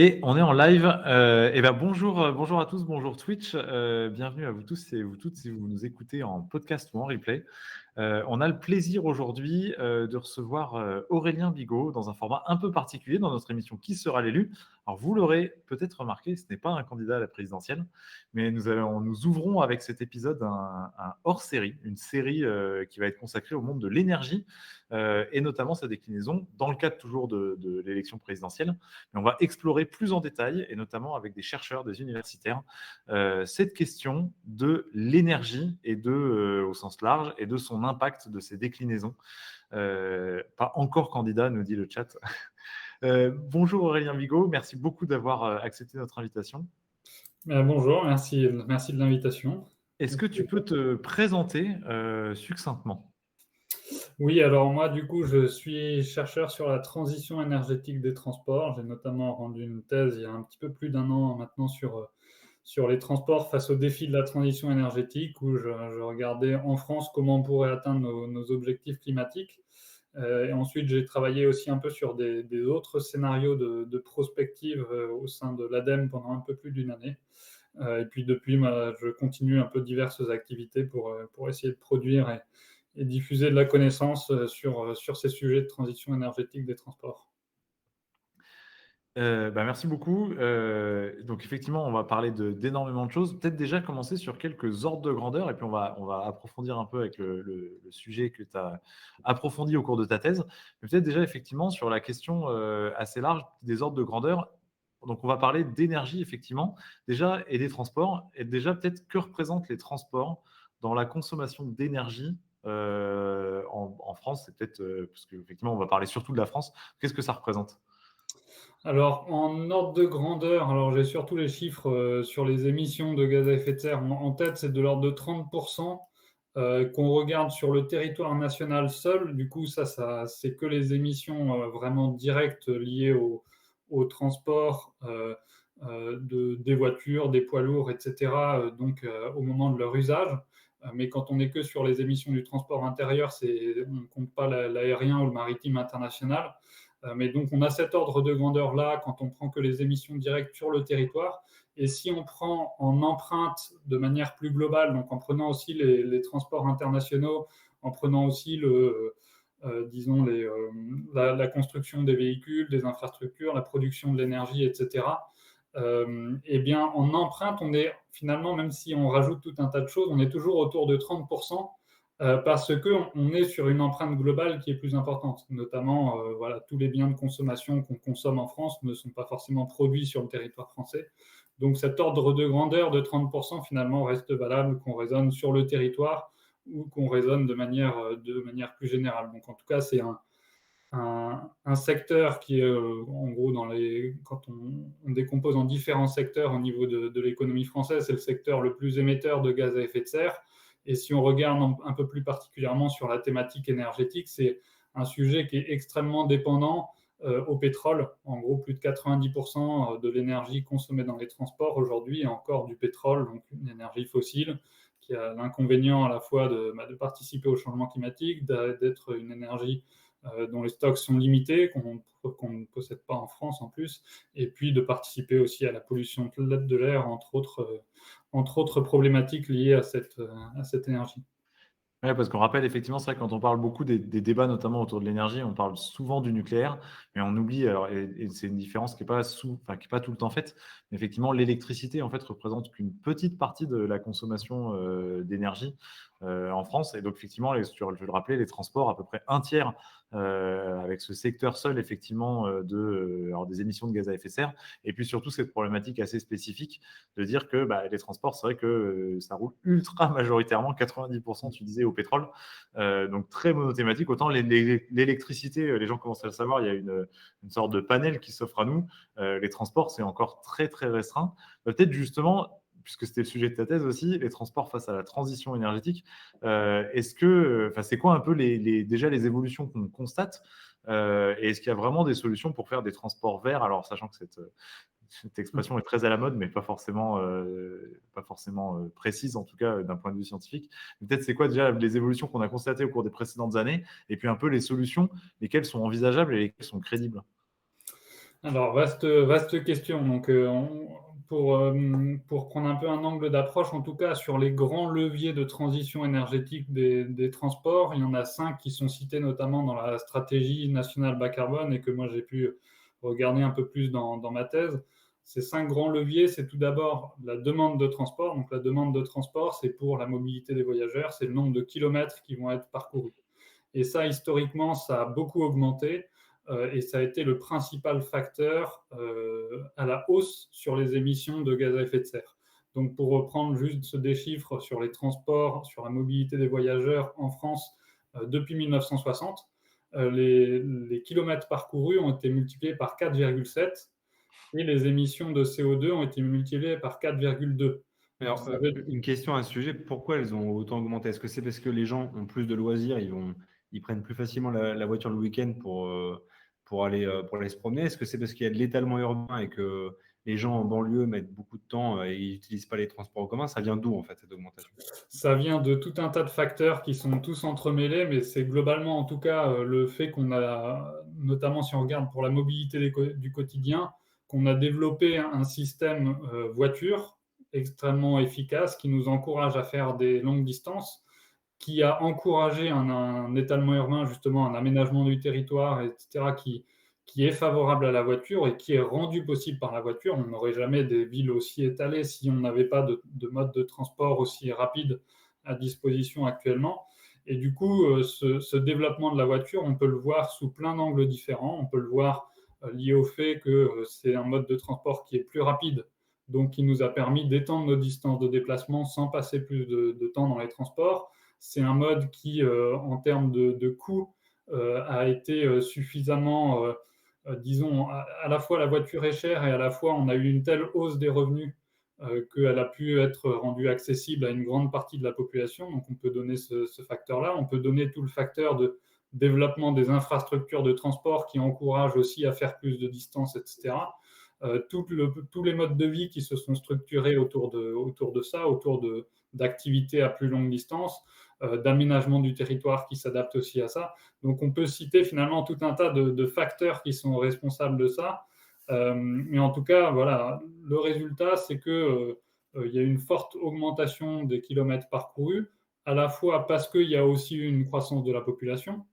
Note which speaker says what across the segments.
Speaker 1: Et on est en live. Bonjour, bonjour à tous, bonjour Twitch. Bienvenue à vous tous et vous toutes si vous nous écoutez en podcast ou en replay. On a le plaisir aujourd'hui de recevoir Aurélien Bigot dans un format un peu particulier dans notre émission Qui sera l'élu. Alors vous l'aurez peut-être remarqué, ce n'est pas un candidat à la présidentielle, mais nous ouvrons avec cet épisode un hors-série, une série qui va être consacrée au monde de l'énergie et notamment sa déclinaison dans le cadre toujours de l'élection présidentielle. Mais on va explorer plus en détail et notamment avec des chercheurs, des universitaires, cette question de l'énergie et au sens large et de son impact de ses déclinaisons. Pas encore candidat, nous dit le chat. Bonjour Aurélien Bigot, merci beaucoup d'avoir accepté notre invitation.
Speaker 2: Bonjour, merci de l'invitation.
Speaker 1: Est-ce que tu peux te présenter succinctement ?
Speaker 2: Oui, alors moi, du coup, je suis chercheur sur la transition énergétique des transports. J'ai notamment rendu une thèse il y a un petit peu plus d'un an maintenant sur les transports face aux défis de la transition énergétique, où je regardais en France comment on pourrait atteindre nos objectifs climatiques. Et ensuite, j'ai travaillé aussi un peu sur des autres scénarios de prospective au sein de l'ADEME pendant un peu plus d'une année. Et puis depuis, je continue un peu diverses activités pour essayer de produire et diffuser de la connaissance sur ces sujets de transition énergétique des transports.
Speaker 1: Merci beaucoup. Donc effectivement, on va parler d'énormément de choses. Peut-être déjà commencer sur quelques ordres de grandeur et puis on va approfondir un peu avec le sujet que tu as approfondi au cours de ta thèse. Mais peut-être déjà effectivement sur la question assez large des ordres de grandeur. Donc on va parler d'énergie effectivement déjà et des transports. Et déjà peut-être que représentent les transports dans la consommation d'énergie en France. C'est peut-être parce qu'effectivement on va parler surtout de la France. Qu'est-ce que ça représente ?
Speaker 2: Alors, en ordre de grandeur, alors j'ai surtout les chiffres sur les émissions de gaz à effet de serre en tête, c'est de l'ordre de 30% qu'on regarde sur le territoire national seul. Du coup, ça c'est que les émissions vraiment directes liées au transport des voitures, des poids lourds, etc., au moment de leur usage. Mais quand on n'est que sur les émissions du transport intérieur, on ne compte pas l'aérien ou le maritime international. Mais donc, on a cet ordre de grandeur-là quand on prend que les émissions directes sur le territoire. Et si on prend en empreinte de manière plus globale, donc en prenant aussi les transports internationaux, en prenant aussi la construction des véhicules, des infrastructures, la production de l'énergie, etc., eh bien, en empreinte, on est finalement, même si on rajoute tout un tas de choses, on est toujours autour de 30%. Parce qu'on est sur une empreinte globale qui est plus importante. Notamment, voilà, tous les biens de consommation qu'on consomme en France ne sont pas forcément produits sur le territoire français. Donc cet ordre de grandeur de 30% finalement reste valable qu'on raisonne sur le territoire ou qu'on raisonne de manière plus générale. Donc en tout cas, c'est un secteur qui est, en gros, quand on décompose en différents secteurs au niveau de l'économie française, c'est le secteur le plus émetteur de gaz à effet de serre. Et si on regarde un peu plus particulièrement sur la thématique énergétique, c'est un sujet qui est extrêmement dépendant au pétrole. En gros, plus de 90% de l'énergie consommée dans les transports aujourd'hui est encore du pétrole, donc une énergie fossile, qui a l'inconvénient à la fois de participer au changement climatique, d'être une énergie dont les stocks sont limités, qu'on ne possède pas en France en plus, et puis de participer aussi à la pollution de l'air, entre autres problématiques liées à cette énergie.
Speaker 1: Oui, parce qu'on rappelle effectivement, c'est vrai que quand on parle beaucoup des débats, notamment autour de l'énergie, on parle souvent du nucléaire, mais on oublie, alors, et c'est une différence qui n'est pas, qui est pas tout le temps faite, mais effectivement, l'électricité en fait représente qu'une petite partie de la consommation d'énergie en France. Et donc, effectivement, je vais le rappeler, les transports, à peu près un tiers avec ce secteur seul, effectivement, alors des émissions de gaz à effet de serre. Et puis surtout, cette problématique assez spécifique de dire que les transports, c'est vrai que ça roule ultra majoritairement, 90%, tu disais, au pétrole. Donc très monothématique. Autant l'électricité, les gens commencent à le savoir, il y a une sorte de panel qui s'offre à nous. Les transports, c'est encore très, très restreint. Peut-être justement, puisque c'était le sujet de ta thèse aussi, les transports face à la transition énergétique. C'est quoi un peu déjà les évolutions qu'on constate et est-ce qu'il y a vraiment des solutions pour faire des transports verts? Alors, sachant que cette expression est très à la mode, mais pas forcément précise, en tout cas d'un point de vue scientifique. Peut-être c'est quoi déjà les évolutions qu'on a constatées au cours des précédentes années, et puis un peu les solutions, lesquelles sont envisageables et lesquelles sont crédibles?
Speaker 2: Alors, vaste question. Donc, pour prendre un peu un angle d'approche, en tout cas, sur les grands leviers de transition énergétique des transports, il y en a 5 qui sont cités notamment dans la stratégie nationale bas carbone et que moi j'ai pu regarder un peu plus dans ma thèse. Ces 5 grands leviers, c'est tout d'abord la demande de transport. Donc, la demande de transport, c'est pour la mobilité des voyageurs, c'est le nombre de kilomètres qui vont être parcourus. Et ça, historiquement, ça a beaucoup augmenté et ça a été le principal facteur à la hausse sur les émissions de gaz à effet de serre. Donc, pour reprendre juste des chiffres sur les transports, sur la mobilité des voyageurs en France depuis 1960, les kilomètres parcourus ont été multipliés par 4,7 et les émissions de CO2 ont été multipliées par 4,2. Donc,
Speaker 3: Alors,
Speaker 2: ça veut
Speaker 3: une question à ce sujet, pourquoi elles ont autant augmenté? Est-ce que c'est parce que les gens ont plus de loisirs, ils prennent plus facilement la voiture le week-end pour aller se promener? Est-ce que c'est parce qu'il y a de l'étalement urbain et que les gens en banlieue mettent beaucoup de temps et ils n'utilisent pas les transports en commun? Ça vient d'où, en fait, cette augmentation?
Speaker 2: Ça vient de tout un tas de facteurs qui sont tous entremêlés, mais c'est globalement, en tout cas, le fait qu'on a, notamment si on regarde pour la mobilité du quotidien, qu'on a développé un système voiture extrêmement efficace qui nous encourage à faire des longues distances, qui a encouragé un étalement urbain, justement, un aménagement du territoire, etc., qui est favorable à la voiture et qui est rendu possible par la voiture. On n'aurait jamais des villes aussi étalées si on n'avait pas de mode de transport aussi rapide à disposition actuellement. Et du coup, ce développement de la voiture, on peut le voir sous plein d'angles différents. On peut le voir lié au fait que c'est un mode de transport qui est plus rapide, donc qui nous a permis d'étendre nos distances de déplacement sans passer plus de temps dans les transports. C'est un mode qui, en termes de coût, a été suffisamment, disons, à la fois la voiture est chère et à la fois on a eu une telle hausse des revenus qu'elle a pu être rendue accessible à une grande partie de la population. Donc on peut donner ce facteur-là. On peut donner tout le facteur de développement des infrastructures de transport qui encouragent aussi à faire plus de distance, etc. Tous les modes de vie qui se sont structurés autour de ça, d'activités à plus longue distance, d'aménagement du territoire qui s'adapte aussi à ça. Donc on peut citer finalement tout un tas de facteurs qui sont responsables de ça. Mais en tout cas, voilà, le résultat, c'est que il y a une forte augmentation des kilomètres parcourus, à la fois parce qu'il y a aussi eu une croissance de la population,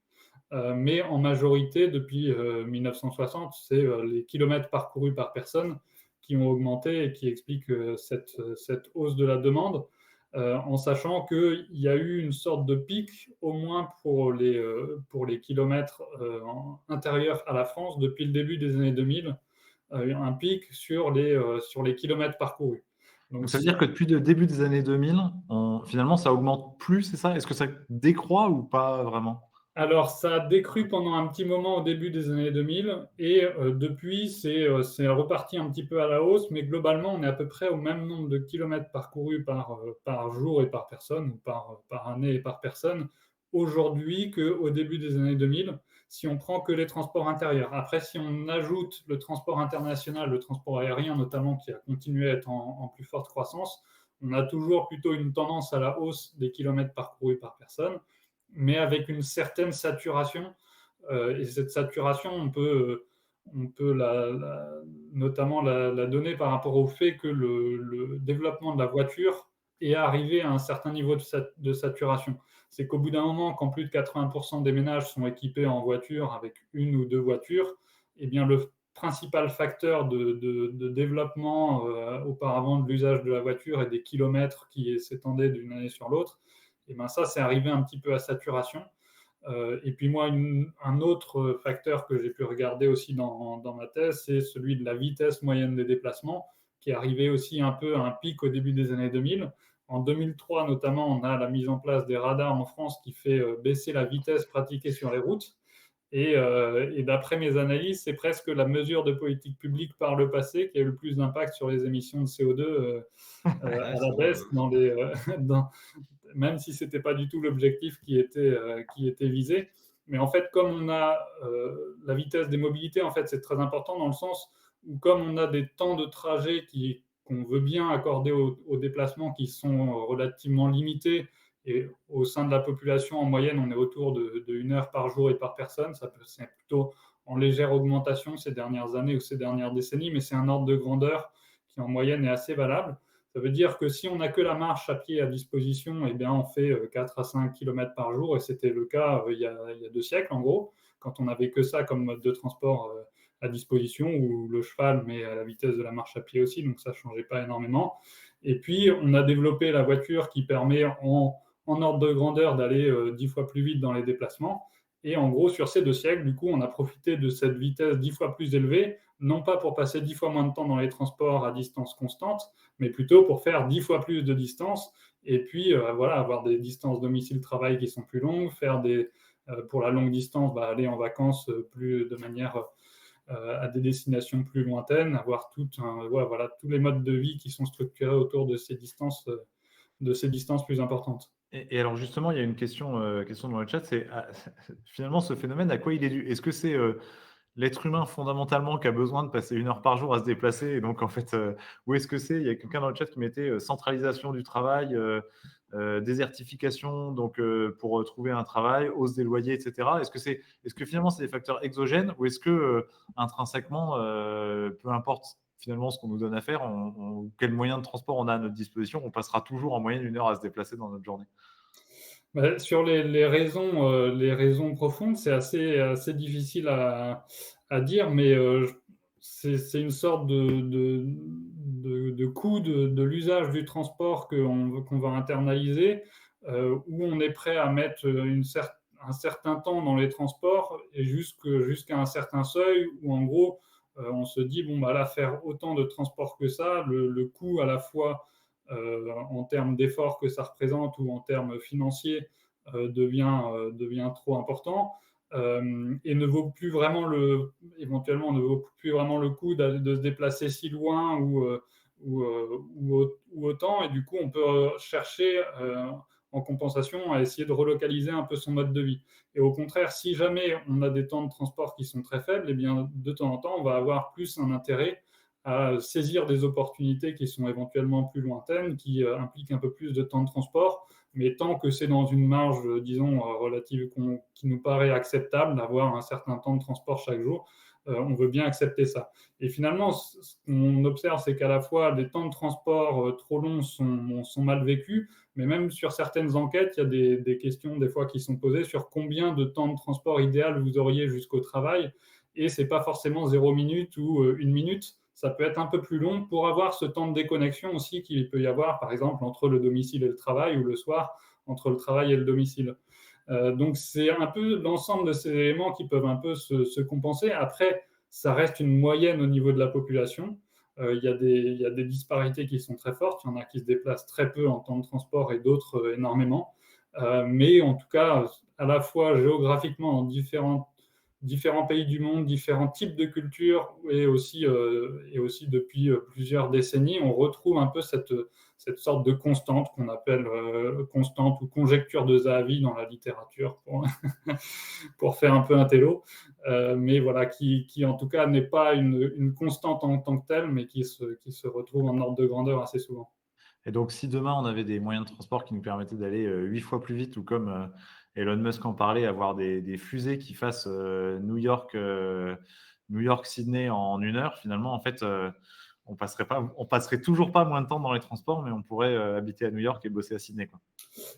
Speaker 2: mais en majorité, depuis 1960, c'est les kilomètres parcourus par personne qui ont augmenté et qui expliquent cette hausse de la demande, en sachant qu'il y a eu une sorte de pic, au moins pour les kilomètres intérieurs à la France, depuis le début des années 2000, un pic sur les kilomètres parcourus.
Speaker 1: Donc
Speaker 2: Donc,
Speaker 1: ça veut dire que depuis le début des années 2000, finalement, ça augmente plus, c'est ça? Est-ce que ça décroît ou pas vraiment?
Speaker 2: alors, ça a décru pendant un petit moment au début des années 2000 et depuis, c'est reparti un petit peu à la hausse, mais globalement, on est à peu près au même nombre de kilomètres parcourus par jour et par personne, ou par année et par personne, aujourd'hui qu'au début des années 2000, si on prend que les transports intérieurs. Après, si on ajoute le transport international, le transport aérien notamment, qui a continué à être en plus forte croissance, on a toujours plutôt une tendance à la hausse des kilomètres parcourus par personne, mais avec une certaine saturation. Et cette saturation, on peut notamment la donner par rapport au fait que le développement de la voiture est arrivé à un certain niveau de saturation. C'est qu'au bout d'un moment, quand plus de 80% des ménages sont équipés en voiture avec une ou deux voitures, eh bien le principal facteur de développement auparavant de l'usage de la voiture et des kilomètres qui s'étendaient d'une année sur l'autre, et ben ça, c'est arrivé un petit peu à saturation. Et puis moi, un autre facteur que j'ai pu regarder aussi dans ma thèse, c'est celui de la vitesse moyenne des déplacements, qui est arrivé aussi un peu à un pic au début des années 2000. En 2003, notamment, on a la mise en place des radars en France qui fait baisser la vitesse pratiquée sur les routes. Et d'après mes analyses, c'est presque la mesure de politique publique par le passé qui a eu le plus d'impact sur les émissions de CO2
Speaker 3: Ouais,
Speaker 2: à la
Speaker 3: c'est drôle.
Speaker 2: baisse même si ce n'était pas du tout l'objectif qui était visé. Mais en fait, comme on a la vitesse des mobilités, en fait, c'est très important dans le sens où comme on a des temps de trajet qu'on veut bien accorder aux déplacements qui sont relativement limités, et au sein de la population, en moyenne, on est autour de 1 heure par jour et par personne. C'est plutôt en légère augmentation ces dernières années ou ces dernières décennies, mais c'est un ordre de grandeur qui en moyenne est assez valable. Ça veut dire que si on n'a que la marche à pied à disposition, eh bien on fait 4 à 5 km par jour, et c'était le cas il y a 2 siècles en gros, quand on n'avait que ça comme mode de transport à disposition, ou le cheval, mais à la vitesse de la marche à pied aussi, donc ça ne changeait pas énormément. Et puis on a développé la voiture qui permet en ordre de grandeur d'aller 10 fois plus vite dans les déplacements. Et en gros, sur ces 2 siècles, du coup, on a profité de cette vitesse 10 fois plus élevée, non pas pour passer 10 fois moins de temps dans les transports à distance constante, mais plutôt pour faire 10 fois plus de distance, et puis voilà, avoir des distances domicile-travail qui sont plus longues, pour la longue distance, aller en vacances plus de manière à des destinations plus lointaines, avoir voilà, tous les modes de vie qui sont structurés autour de ces distances plus importantes.
Speaker 1: Et alors justement, il y a une question dans le chat, c'est finalement ce phénomène, à quoi il est dû? Est-ce que c'est l'être humain fondamentalement qui a besoin de passer 1 heure par jour à se déplacer, et donc en fait, ou est-ce que il y a quelqu'un dans le chat qui mettait centralisation du travail, désertification, donc pour trouver un travail, hausse des loyers, etc. Est-ce que finalement c'est des facteurs exogènes, ou est-ce que intrinsèquement, peu importe finalement ce qu'on nous donne à faire, quel moyen de transport on a à notre disposition, on passera toujours en moyenne 1 heure à se déplacer dans notre journée?
Speaker 2: Sur les raisons profondes, c'est assez difficile à dire, mais c'est une sorte de coût de l'usage du transport qu'on va internaliser, où on est prêt à mettre un certain temps dans les transports, et jusqu'à un certain seuil où en gros on se dit bon, bah là, faire autant de transport que ça, le coût à la fois en termes d'efforts que ça représente ou en termes financiers devient trop important, et éventuellement ne vaut plus vraiment le coup de se déplacer si loin ou autant, et du coup on peut chercher en compensation à essayer de relocaliser un peu son mode de vie. Et au contraire, si jamais on a des temps de transport qui sont très faibles, eh bien de temps en temps on va avoir plus un intérêt à saisir des opportunités qui sont éventuellement plus lointaines, qui impliquent un peu plus de temps de transport, mais tant que c'est dans une marge, disons, relative, qui nous paraît acceptable, d'avoir un certain temps de transport chaque jour, on veut bien accepter ça. Et finalement, ce qu'on observe, c'est qu'à la fois des temps de transport trop longs sont mal vécus, mais même sur certaines enquêtes, il y a des questions des fois qui sont posées sur combien de temps de transport idéal vous auriez jusqu'au travail, et c'est pas forcément 0 minute ou 1 minute. Ça peut être un peu plus long pour avoir ce temps de déconnexion aussi qu'il peut y avoir, par exemple, entre le domicile et le travail, ou le soir, entre le travail et le domicile. Donc, c'est un peu l'ensemble de ces éléments qui peuvent un peu se compenser. Après, ça reste une moyenne au niveau de la population. Il y a des disparités qui sont très fortes. Il y en a qui se déplacent très peu en temps de transport et d'autres énormément. Mais en tout cas, à la fois géographiquement dans différents pays du monde, différents types de cultures, et aussi depuis plusieurs décennies, on retrouve un peu cette sorte de constante qu'on appelle constante ou conjecture de Zahavi dans la littérature, pour faire un peu un télo, mais voilà, qui en tout cas n'est pas une constante en tant que telle, mais qui se retrouve en ordre de grandeur assez souvent.
Speaker 1: Et donc, si demain on avait des moyens de transport qui nous permettaient d'aller 8 fois plus vite, ou comme Elon Musk en parlait, avoir des fusées qui fassent New York, Sydney en 1 heure, finalement, en fait, on passerait toujours pas moins de temps dans les transports, mais on pourrait habiter à New York et bosser à Sydney, quoi.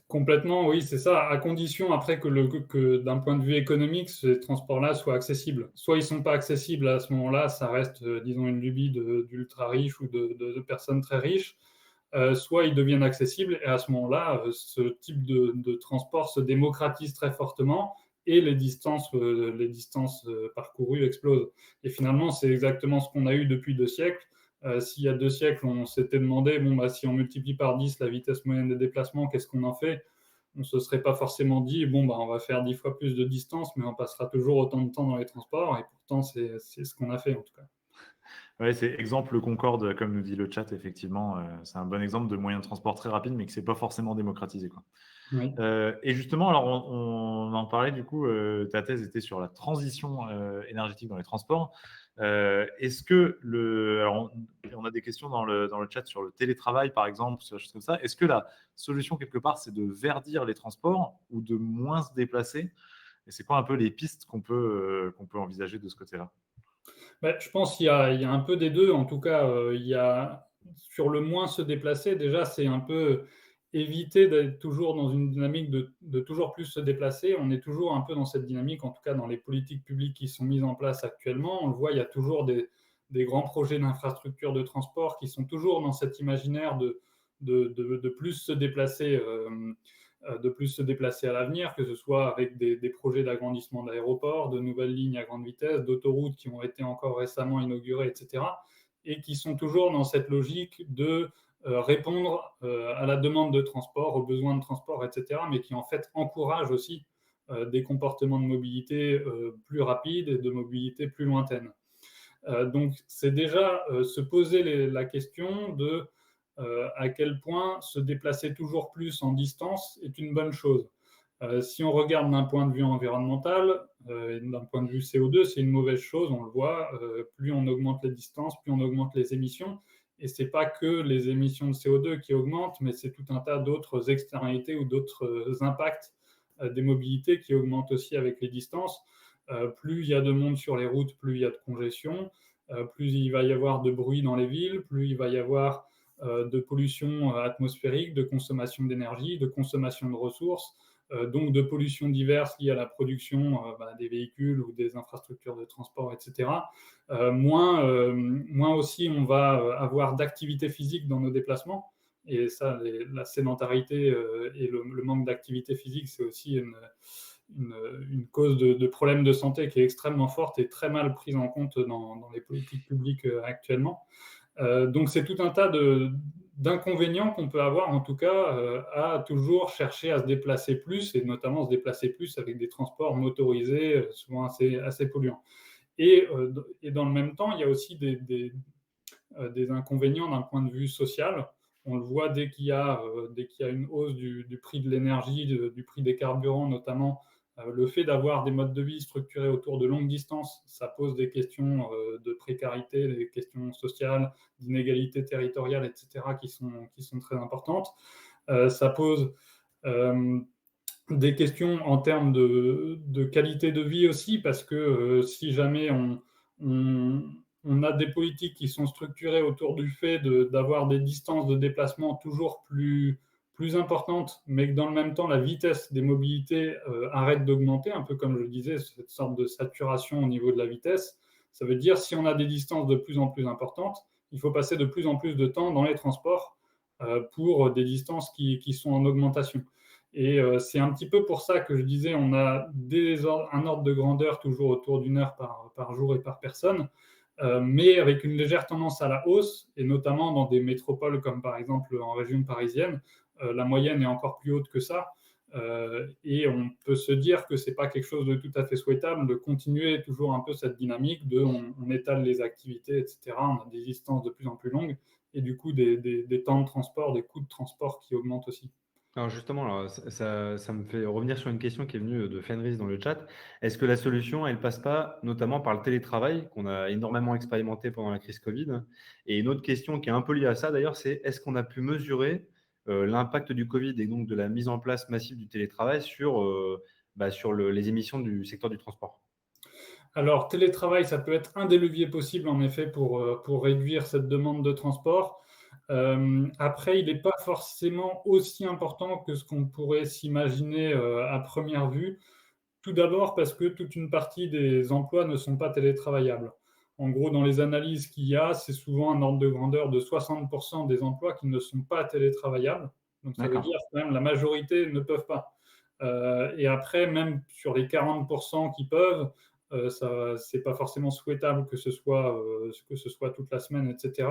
Speaker 2: Complètement, oui, c'est ça, à condition après que d'un point de vue économique, ces transports-là soient accessibles. Soit ils ne sont pas accessibles, à ce moment-là, ça reste, disons, une lubie d'ultra riches ou de personnes très riches. Soit ils deviennent accessibles, et à ce moment-là, ce type de transport se démocratise très fortement, et les distances parcourues explosent. Et finalement, c'est exactement ce qu'on a eu depuis 2 siècles. S'il y a 2 siècles, on s'était demandé, bon, bah, si on multiplie par 10 la vitesse moyenne des déplacements, qu'est-ce qu'on en fait? On ne se serait pas forcément dit, bon, bah, on va faire 10 fois plus de distance, mais on passera toujours autant de temps dans les transports, et pourtant, c'est ce qu'on a fait en tout cas.
Speaker 1: Ouais, c'est exemple Concorde, comme nous dit le chat, effectivement, c'est un bon exemple de moyen de transport très rapide, mais que c'est pas forcément démocratisé, quoi.
Speaker 2: Oui.
Speaker 1: Et justement, alors on en parlait du coup, ta thèse était sur la transition énergétique dans les transports. Est-ce que alors on a des questions dans le chat sur le télétravail, par exemple, sur des choses comme ça. Est-ce que la solution quelque part, c'est de verdir les transports ou de moins se déplacer? Et c'est quoi un peu les pistes qu'on peut envisager de ce côté-là?
Speaker 2: Je pense qu'il y a un peu des deux. En tout cas, il y a sur le moins se déplacer, déjà, c'est un peu éviter d'être toujours dans une dynamique de toujours plus se déplacer. On est toujours un peu dans cette dynamique, en tout cas dans les politiques publiques qui sont mises en place actuellement. On le voit, il y a toujours des grands projets d'infrastructures de transport qui sont toujours dans cet imaginaire de plus se déplacer, de plus se déplacer à l'avenir, que ce soit avec des projets d'agrandissement d'aéroports, de nouvelles lignes à grande vitesse, d'autoroutes qui ont été encore récemment inaugurées, etc., et qui sont toujours dans cette logique de répondre à la demande de transport, aux besoins de transport, etc., mais qui en fait encouragent aussi des comportements de mobilité plus rapides et de mobilité plus lointaine. Donc c'est déjà se poser la question de à quel point se déplacer toujours plus en distance est une bonne chose. Si on regarde d'un point de vue environnemental, d'un point de vue CO2, c'est une mauvaise chose, on le voit. Plus on augmente les distances, plus on augmente les émissions. Et ce n'est pas que les émissions de CO2 qui augmentent, mais c'est tout un tas d'autres externalités ou d'autres impacts des mobilités qui augmentent aussi avec les distances. Plus il y a de monde sur les routes, plus il y a de congestion, plus il va y avoir de bruit dans les villes, plus il va y avoir de pollution atmosphérique, de consommation d'énergie, de consommation de ressources, donc de pollutions diverses liées à la production des véhicules ou des infrastructures de transport, etc. Moins aussi on va avoir d'activité physique dans nos déplacements. Et ça, la sédentarité et le manque d'activité physique, c'est aussi une cause de problèmes de santé qui est extrêmement forte et très mal prise en compte dans les politiques publiques actuellement. Donc c'est tout un tas d'inconvénients qu'on peut avoir, en tout cas, à toujours chercher à se déplacer plus, et notamment se déplacer plus avec des transports motorisés, souvent assez polluants. Et dans le même temps, il y a aussi des inconvénients d'un point de vue social. On le voit dès qu'il y a une hausse du prix de l'énergie, du prix des carburants notamment. Le fait d'avoir des modes de vie structurés autour de longues distances, ça pose des questions de précarité, des questions sociales, d'inégalité territoriale, etc., qui sont très importantes. Ça pose des questions en termes de qualité de vie aussi, parce que si jamais on a des politiques qui sont structurées autour du fait d'avoir des distances de déplacement toujours plus importantes, mais que dans le même temps, la vitesse des mobilités arrête d'augmenter, un peu comme je le disais, cette sorte de saturation au niveau de la vitesse. Ça veut dire si on a des distances de plus en plus importantes, il faut passer de plus en plus de temps dans les transports pour des distances qui sont en augmentation. Et c'est un petit peu pour ça que je disais, on a un ordre de grandeur toujours autour d'une heure par jour et par personne, mais avec une légère tendance à la hausse, et notamment dans des métropoles comme par exemple en région parisienne, la moyenne est encore plus haute que ça. Et on peut se dire que ce n'est pas quelque chose de tout à fait souhaitable de continuer toujours un peu cette dynamique on étale les activités, etc. On a des distances de plus en plus longues et du coup des temps de transport, des coûts de transport qui augmentent aussi.
Speaker 3: Alors justement, alors, ça me fait revenir sur une question qui est venue de Fenris dans le chat. Est-ce que la solution, elle passe pas notamment par le télétravail qu'on a énormément expérimenté pendant la crise Covid? Et une autre question qui est un peu liée à ça d'ailleurs, c'est est-ce qu'on a pu mesurer l'impact du Covid et donc de la mise en place massive du télétravail sur les émissions du secteur du transport?
Speaker 2: Alors, télétravail, ça peut être un des leviers possibles, en effet, pour réduire cette demande de transport. Après, il n'est pas forcément aussi important que ce qu'on pourrait s'imaginer à première vue. Tout d'abord parce que toute une partie des emplois ne sont pas télétravaillables. En gros, dans les analyses qu'il y a, c'est souvent un ordre de grandeur de 60% des emplois qui ne sont pas télétravaillables. Donc ça veut dire que même la majorité ne peuvent pas. Et après, même sur les 40% qui peuvent, ce n'est pas forcément souhaitable que ce soit toute la semaine, etc.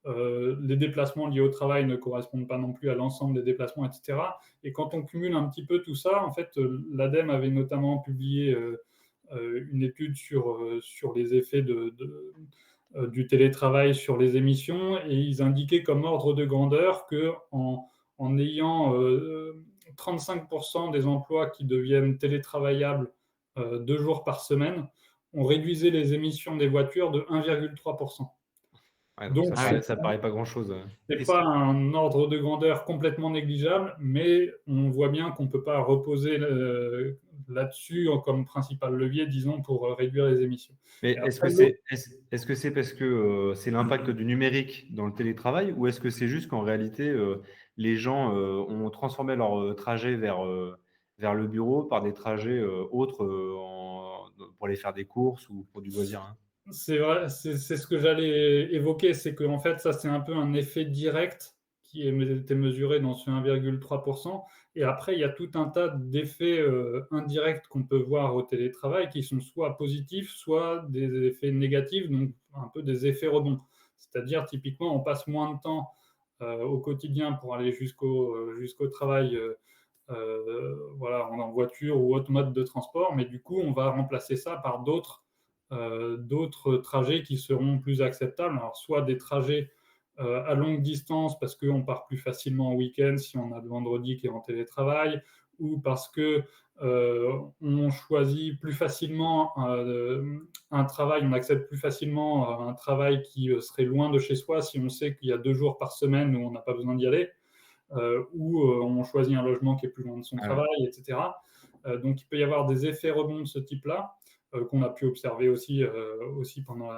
Speaker 2: Les déplacements liés au travail ne correspondent pas non plus à l'ensemble des déplacements, etc. Et quand on cumule un petit peu tout ça, en fait, l'ADEME avait notamment publié une étude sur les effets du télétravail sur les émissions, et ils indiquaient comme ordre de grandeur qu'en ayant 35% des emplois qui deviennent télétravaillables 2 jours par semaine, on réduisait les émissions des voitures de 1,3%.
Speaker 3: Ouais, donc ça paraît pas grand-chose.
Speaker 2: Ce n'est pas un ordre de grandeur complètement négligeable, mais on voit bien qu'on ne peut pas reposer là-dessus comme principal levier, disons, pour réduire les émissions.
Speaker 3: Mais
Speaker 2: Et
Speaker 3: est-ce
Speaker 2: après,
Speaker 3: que c'est parce que c'est l'impact du numérique dans le télétravail ou est-ce que c'est juste qu'en réalité, les gens ont transformé leur trajet vers le bureau par des trajets autres pour aller faire des courses ou pour du loisir, hein?
Speaker 2: c'est vrai, c'est ce que j'allais évoquer, c'est qu'en fait, ça, c'est un peu un effet direct qui était mesuré dans ce 1,3%. Et après, il y a tout un tas d'effets indirects qu'on peut voir au télétravail qui sont soit positifs, soit des effets négatifs, donc un peu des effets rebonds. C'est-à-dire, typiquement, on passe moins de temps au quotidien pour aller jusqu'au travail, voilà, en voiture ou autre mode de transport, mais du coup, on va remplacer ça par d'autres trajets qui seront plus acceptables. Alors, soit des trajets à longue distance parce qu'on part plus facilement en week-end si on a le vendredi qui est en télétravail, ou parce que on choisit plus facilement un travail, on accepte plus facilement un travail qui serait loin de chez soi si on sait qu'il y a 2 jours par semaine où on n'a pas besoin d'y aller, ou on choisit un logement qui est plus loin de son
Speaker 3: Ah ouais.
Speaker 2: travail, etc. Donc il peut y avoir des effets rebonds de ce type-là qu'on a pu observer aussi pendant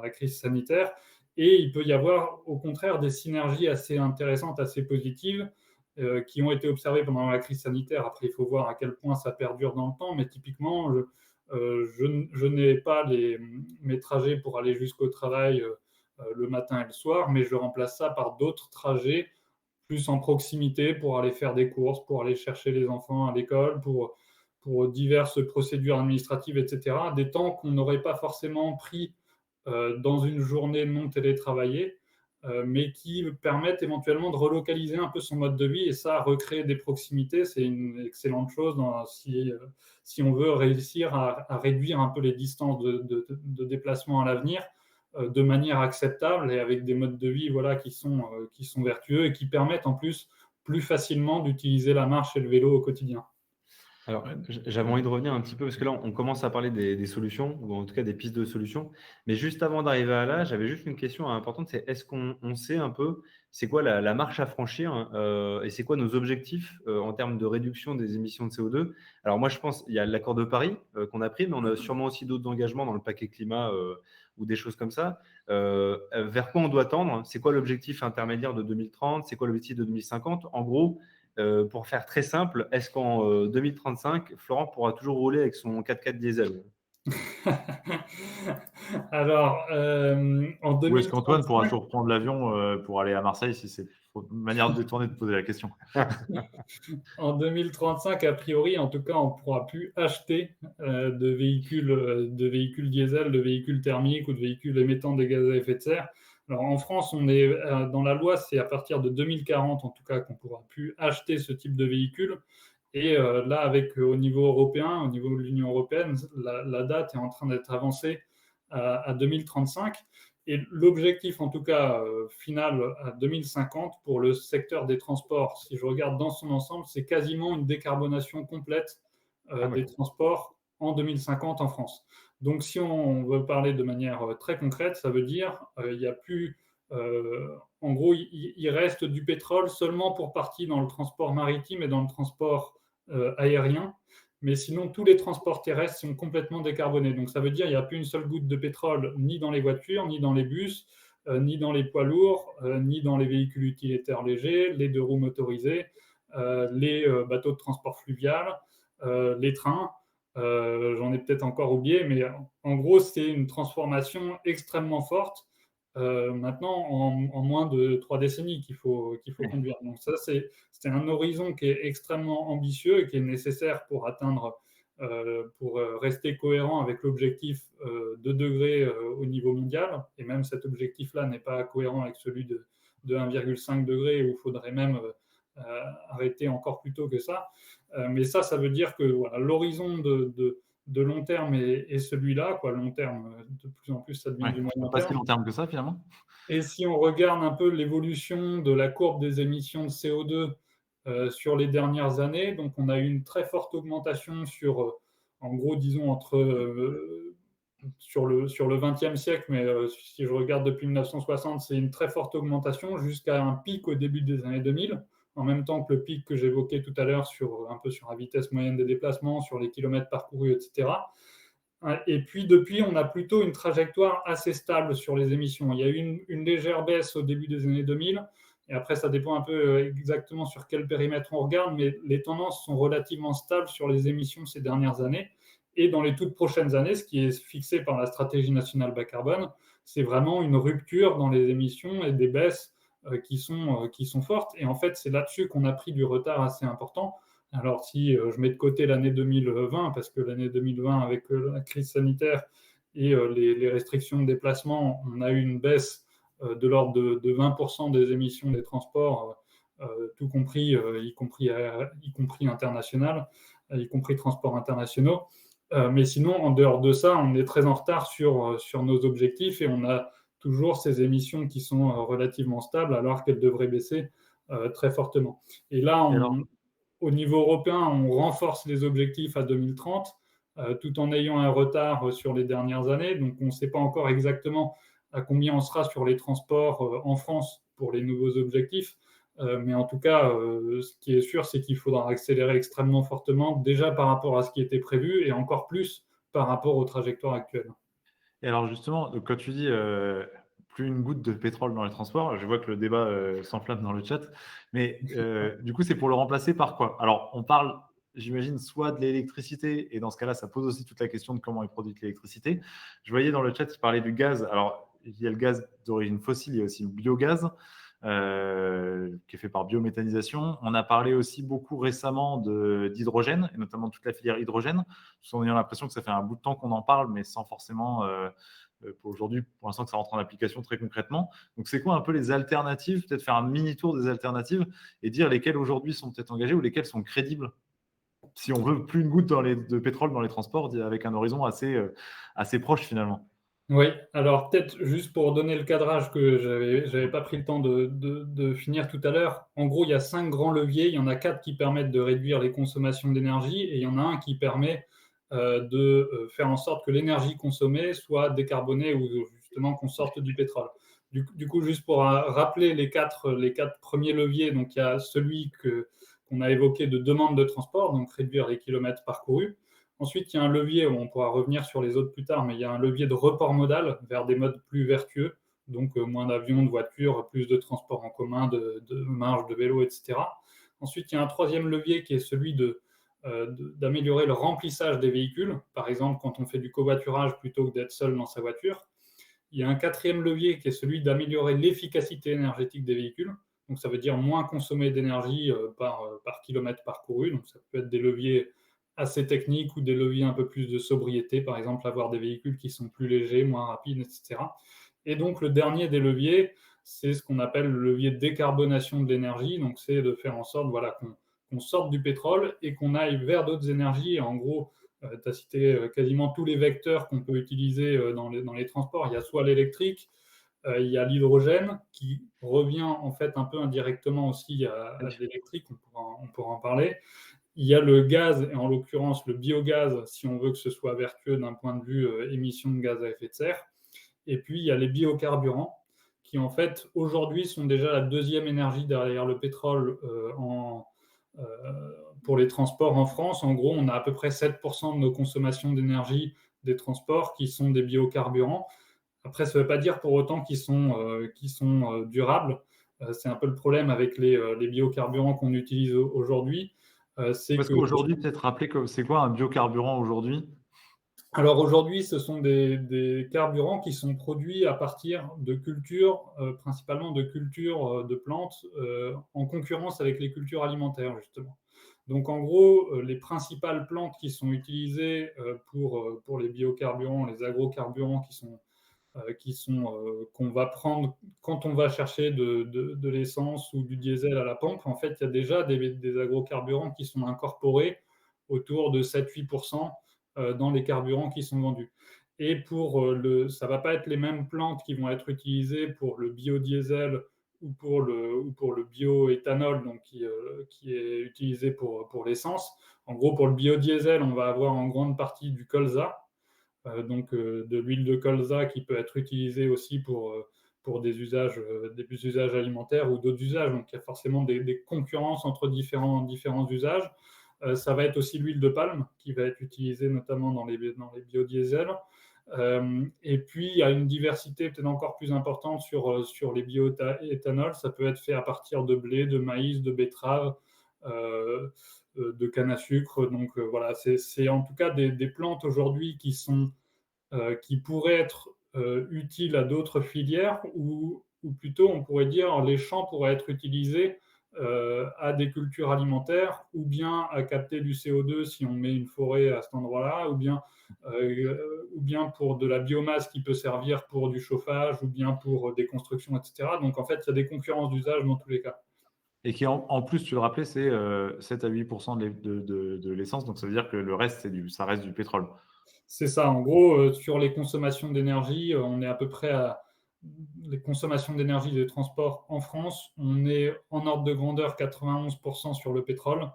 Speaker 2: la crise sanitaire. Et il peut y avoir au contraire des synergies assez intéressantes, assez positives, qui ont été observées pendant la crise sanitaire. Après, il faut voir à quel point ça perdure dans le temps, mais typiquement, je n'ai pas mes trajets pour aller jusqu'au travail le matin et le soir, mais je remplace ça par d'autres trajets plus en proximité pour aller faire des courses, pour aller chercher les enfants à l'école, pour diverses procédures administratives, etc. Des temps qu'on n'aurait pas forcément pris dans une journée non télétravaillée, mais qui permettent éventuellement de relocaliser un peu son mode de vie et ça, recréer des proximités, c'est une excellente chose si on veut réussir à réduire un peu les distances de déplacement à l'avenir de manière acceptable et avec des modes de vie voilà, qui sont vertueux et qui permettent en plus facilement d'utiliser la marche et le vélo au quotidien.
Speaker 3: Alors, j'avais envie de revenir un petit peu parce que là, on commence à parler des solutions ou en tout cas des pistes de solutions. Mais juste avant d'arriver à là, j'avais juste une question importante, c'est est-ce qu'on sait un peu c'est quoi la marche à franchir et c'est quoi nos objectifs en termes de réduction des émissions de CO2? Alors moi, je pense il y a l'accord de Paris qu'on a pris, mais on a sûrement aussi d'autres engagements dans le paquet climat ou des choses comme ça. Vers quoi on doit tendre? C'est quoi l'objectif intermédiaire de 2030? C'est quoi l'objectif de 2050? En gros, pour faire très simple, est-ce qu'en 2035, Florent pourra toujours rouler avec son 4x4 diesel?
Speaker 2: Alors, en
Speaker 1: Ou est-ce qu'Antoine pourra
Speaker 2: 2035,
Speaker 1: toujours prendre l'avion pour aller à Marseille si c'est une manière détournée de poser la question?
Speaker 2: En 2035, a priori, en tout cas, on ne pourra plus acheter de véhicules diesel, de véhicules thermiques ou de véhicules émettant des gaz à effet de serre. Alors en France, on est dans la loi, c'est à partir de 2040 en tout cas qu'on ne pourra plus acheter ce type de véhicule. Et là, au niveau européen, au niveau de l'Union européenne, la date est en train d'être avancée à 2035. Et l'objectif, en tout cas, final à 2050 pour le secteur des transports, si je regarde dans son ensemble, c'est quasiment une décarbonation complète
Speaker 3: Ah ouais.
Speaker 2: des transports en 2050 en France. Donc, si on veut parler de manière très concrète, ça veut dire il n'y a plus. En gros, il reste du pétrole seulement pour partie dans le transport maritime et dans le transport aérien. Mais sinon, tous les transports terrestres sont complètement décarbonés. Donc, ça veut dire qu'il n'y a plus une seule goutte de pétrole ni dans les voitures, ni dans les bus, ni dans les poids lourds, ni dans les véhicules utilitaires légers, les 2 roues motorisés, les bateaux de transport fluvial, les trains. J'en ai peut-être encore oublié, mais en gros, c'est une transformation extrêmement forte. Maintenant, en moins de 3 décennies qu'il faut conduire. Donc ça, c'est un horizon qui est extrêmement ambitieux et qui est nécessaire pour rester cohérent avec l'objectif 2 degrés au niveau mondial. Et même cet objectif-là n'est pas cohérent avec celui de 1,5 degré où il faudrait même arrêter encore plus tôt que ça. Mais ça veut dire que voilà, l'horizon de long terme est celui-là, quoi. Long terme, de plus en plus, ça devient
Speaker 1: Ouais,
Speaker 2: du moyen
Speaker 1: pas si
Speaker 2: terme.
Speaker 1: long terme que ça finalement.
Speaker 2: Et si on regarde un peu l'évolution de la courbe des émissions de CO2 sur les dernières années, donc on a eu une très forte augmentation en gros, disons, sur le XXe siècle, mais si je regarde depuis 1960, c'est une très forte augmentation jusqu'à un pic au début des années 2000, en même temps que le pic que j'évoquais tout à l'heure un peu sur la vitesse moyenne des déplacements, sur les kilomètres parcourus, etc. Et puis depuis, on a plutôt une trajectoire assez stable sur les émissions. Il y a eu une légère baisse au début des années 2000, et après ça dépend un peu exactement sur quel périmètre on regarde, mais les tendances sont relativement stables sur les émissions ces dernières années. Et dans les toutes prochaines années, ce qui est fixé par la stratégie nationale bas carbone, c'est vraiment une rupture dans les émissions et des baisses qui sont fortes. Et en fait, c'est là-dessus qu'on a pris du retard assez important. Alors si je mets de côté l'année 2020, parce que l'année 2020, avec la crise sanitaire et les restrictions de déplacement, on a eu une baisse de l'ordre de 20% des émissions des transports, tout compris, y compris international, y compris transports internationaux. Mais sinon, en dehors de ça, on est très en retard sur nos objectifs et on a toujours ces émissions qui sont relativement stables alors qu'elles devraient baisser très fortement. Et là, au niveau européen, on renforce les objectifs à 2030 tout en ayant un retard sur les dernières années. Donc, on ne sait pas encore exactement à combien on sera sur les transports en France pour les nouveaux objectifs. Mais en tout cas, ce qui est sûr, c'est qu'il faudra accélérer extrêmement fortement, déjà par rapport à ce qui était prévu et encore plus par rapport aux trajectoires actuelles.
Speaker 1: Et alors justement, donc quand tu dis plus une goutte de pétrole dans les transports, je vois que le débat s'enflamme dans le chat, mais du coup, c'est pour le remplacer par quoi? Alors, on parle, j'imagine, soit de l'électricité, et dans ce cas-là, ça pose aussi toute la question de comment est produite l'électricité. Je voyais dans le chat, il parlait du gaz. Alors, il y a le gaz d'origine fossile, il y a aussi le biogaz. Qui est fait par biométhanisation. On a parlé aussi beaucoup récemment d'hydrogène, et notamment toute la filière hydrogène, tout en ayant l'impression que ça fait un bout de temps qu'on en parle, mais sans forcément, pour aujourd'hui, pour l'instant, que ça rentre en application très concrètement. Donc, c'est quoi un peu les alternatives? Peut-être faire un mini-tour des alternatives et dire lesquelles aujourd'hui sont peut-être engagées ou lesquelles sont crédibles. Si on veut plus une goutte de pétrole dans les transports, avec un horizon assez proche finalement.
Speaker 2: Oui, alors peut-être juste pour donner le cadrage que j'avais pas pris le temps de finir tout à l'heure. En gros, il y a 5 grands leviers. Il y en a 4 qui permettent de réduire les consommations d'énergie et il y en a un qui permet de faire en sorte que l'énergie consommée soit décarbonée ou justement qu'on sorte du pétrole. Du coup, juste pour rappeler les quatre premiers leviers, donc il y a celui qu'on a évoqué de demande de transport, donc réduire les kilomètres parcourus. Ensuite, il y a un levier, on pourra revenir sur les autres plus tard, mais il y a un levier de report modal vers des modes plus vertueux, donc moins d'avions, de voitures, plus de transports en commun, de marches, de vélos, etc. Ensuite, il y a un troisième levier qui est celui d'améliorer le remplissage des véhicules, par exemple quand on fait du covoiturage plutôt que d'être seul dans sa voiture. Il y a un quatrième levier qui est celui d'améliorer l'efficacité énergétique des véhicules, donc ça veut dire moins consommer d'énergie par kilomètre parcouru, donc ça peut être des leviers assez techniques ou des leviers un peu plus de sobriété, par exemple avoir des véhicules qui sont plus légers, moins rapides, etc. Et donc le dernier des leviers, c'est ce qu'on appelle le levier de décarbonation de l'énergie, donc c'est de faire en sorte qu'on sorte du pétrole et qu'on aille vers d'autres énergies. Et en gros, tu as cité quasiment tous les vecteurs qu'on peut utiliser dans les transports. Il y a soit l'électrique, il y a l'hydrogène qui revient en fait un peu indirectement aussi à l'électrique, on pourra en parler. Il y a le gaz, et en l'occurrence le biogaz, si on veut que ce soit vertueux d'un point de vue émissions de gaz à effet de serre. Et puis, il y a les biocarburants, qui en fait, aujourd'hui, sont déjà la deuxième énergie derrière le pétrole pour les transports en France. En gros, on a à peu près 7% de nos consommations d'énergie des transports qui sont des biocarburants. Après, ça ne veut pas dire pour autant qu'ils sont durables. C'est un peu le problème avec les biocarburants qu'on utilise aujourd'hui.
Speaker 1: Parce qu'aujourd'hui, peut-être rappeler c'est quoi un biocarburant aujourd'hui?
Speaker 2: Alors aujourd'hui, ce sont des carburants qui sont produits à partir de cultures, principalement de cultures de plantes, en concurrence avec les cultures alimentaires, justement. Donc en gros, les principales plantes qui sont utilisées pour les biocarburants, les agrocarburants qu'on va prendre quand on va chercher de l'essence ou du diesel à la pompe, en fait, il y a déjà des agrocarburants qui sont incorporés autour de 7-8% dans les carburants qui sont vendus. Et ça ne va pas être les mêmes plantes qui vont être utilisées pour le biodiesel ou pour le bioéthanol, donc qui est utilisé pour l'essence. En gros, pour le biodiesel, on va avoir en grande partie du colza, donc de l'huile de colza qui peut être utilisée aussi pour pour des usages alimentaires ou d'autres usages. Donc, il y a forcément des concurrences entre différents usages. Ça va être aussi l'huile de palme qui va être utilisée notamment dans les biodiesels. Et puis, il y a une diversité peut-être encore plus importante sur les bioéthanols. Ça peut être fait à partir de blé, de maïs, de betterave, de canne à sucre. Donc voilà, c'est en tout cas des plantes aujourd'hui qui pourraient être utiles à d'autres filières, ou plutôt on pourrait dire les champs pourraient être utilisés à des cultures alimentaires, ou bien à capter du CO2 si on met une forêt à cet endroit-là, ou bien pour de la biomasse qui peut servir pour du chauffage, ou bien pour des constructions, etc. Donc en fait, il y a des concurrences d'usage dans tous les cas.
Speaker 1: Et qui, en plus, tu le rappelais, c'est 7 à 8% de l'essence. Donc, ça veut dire que le reste, ça reste du pétrole.
Speaker 2: C'est ça, en gros, sur les consommations d'énergie, on est à peu près à les consommations d'énergie des transports en France, on est en ordre de grandeur 91% sur le pétrole,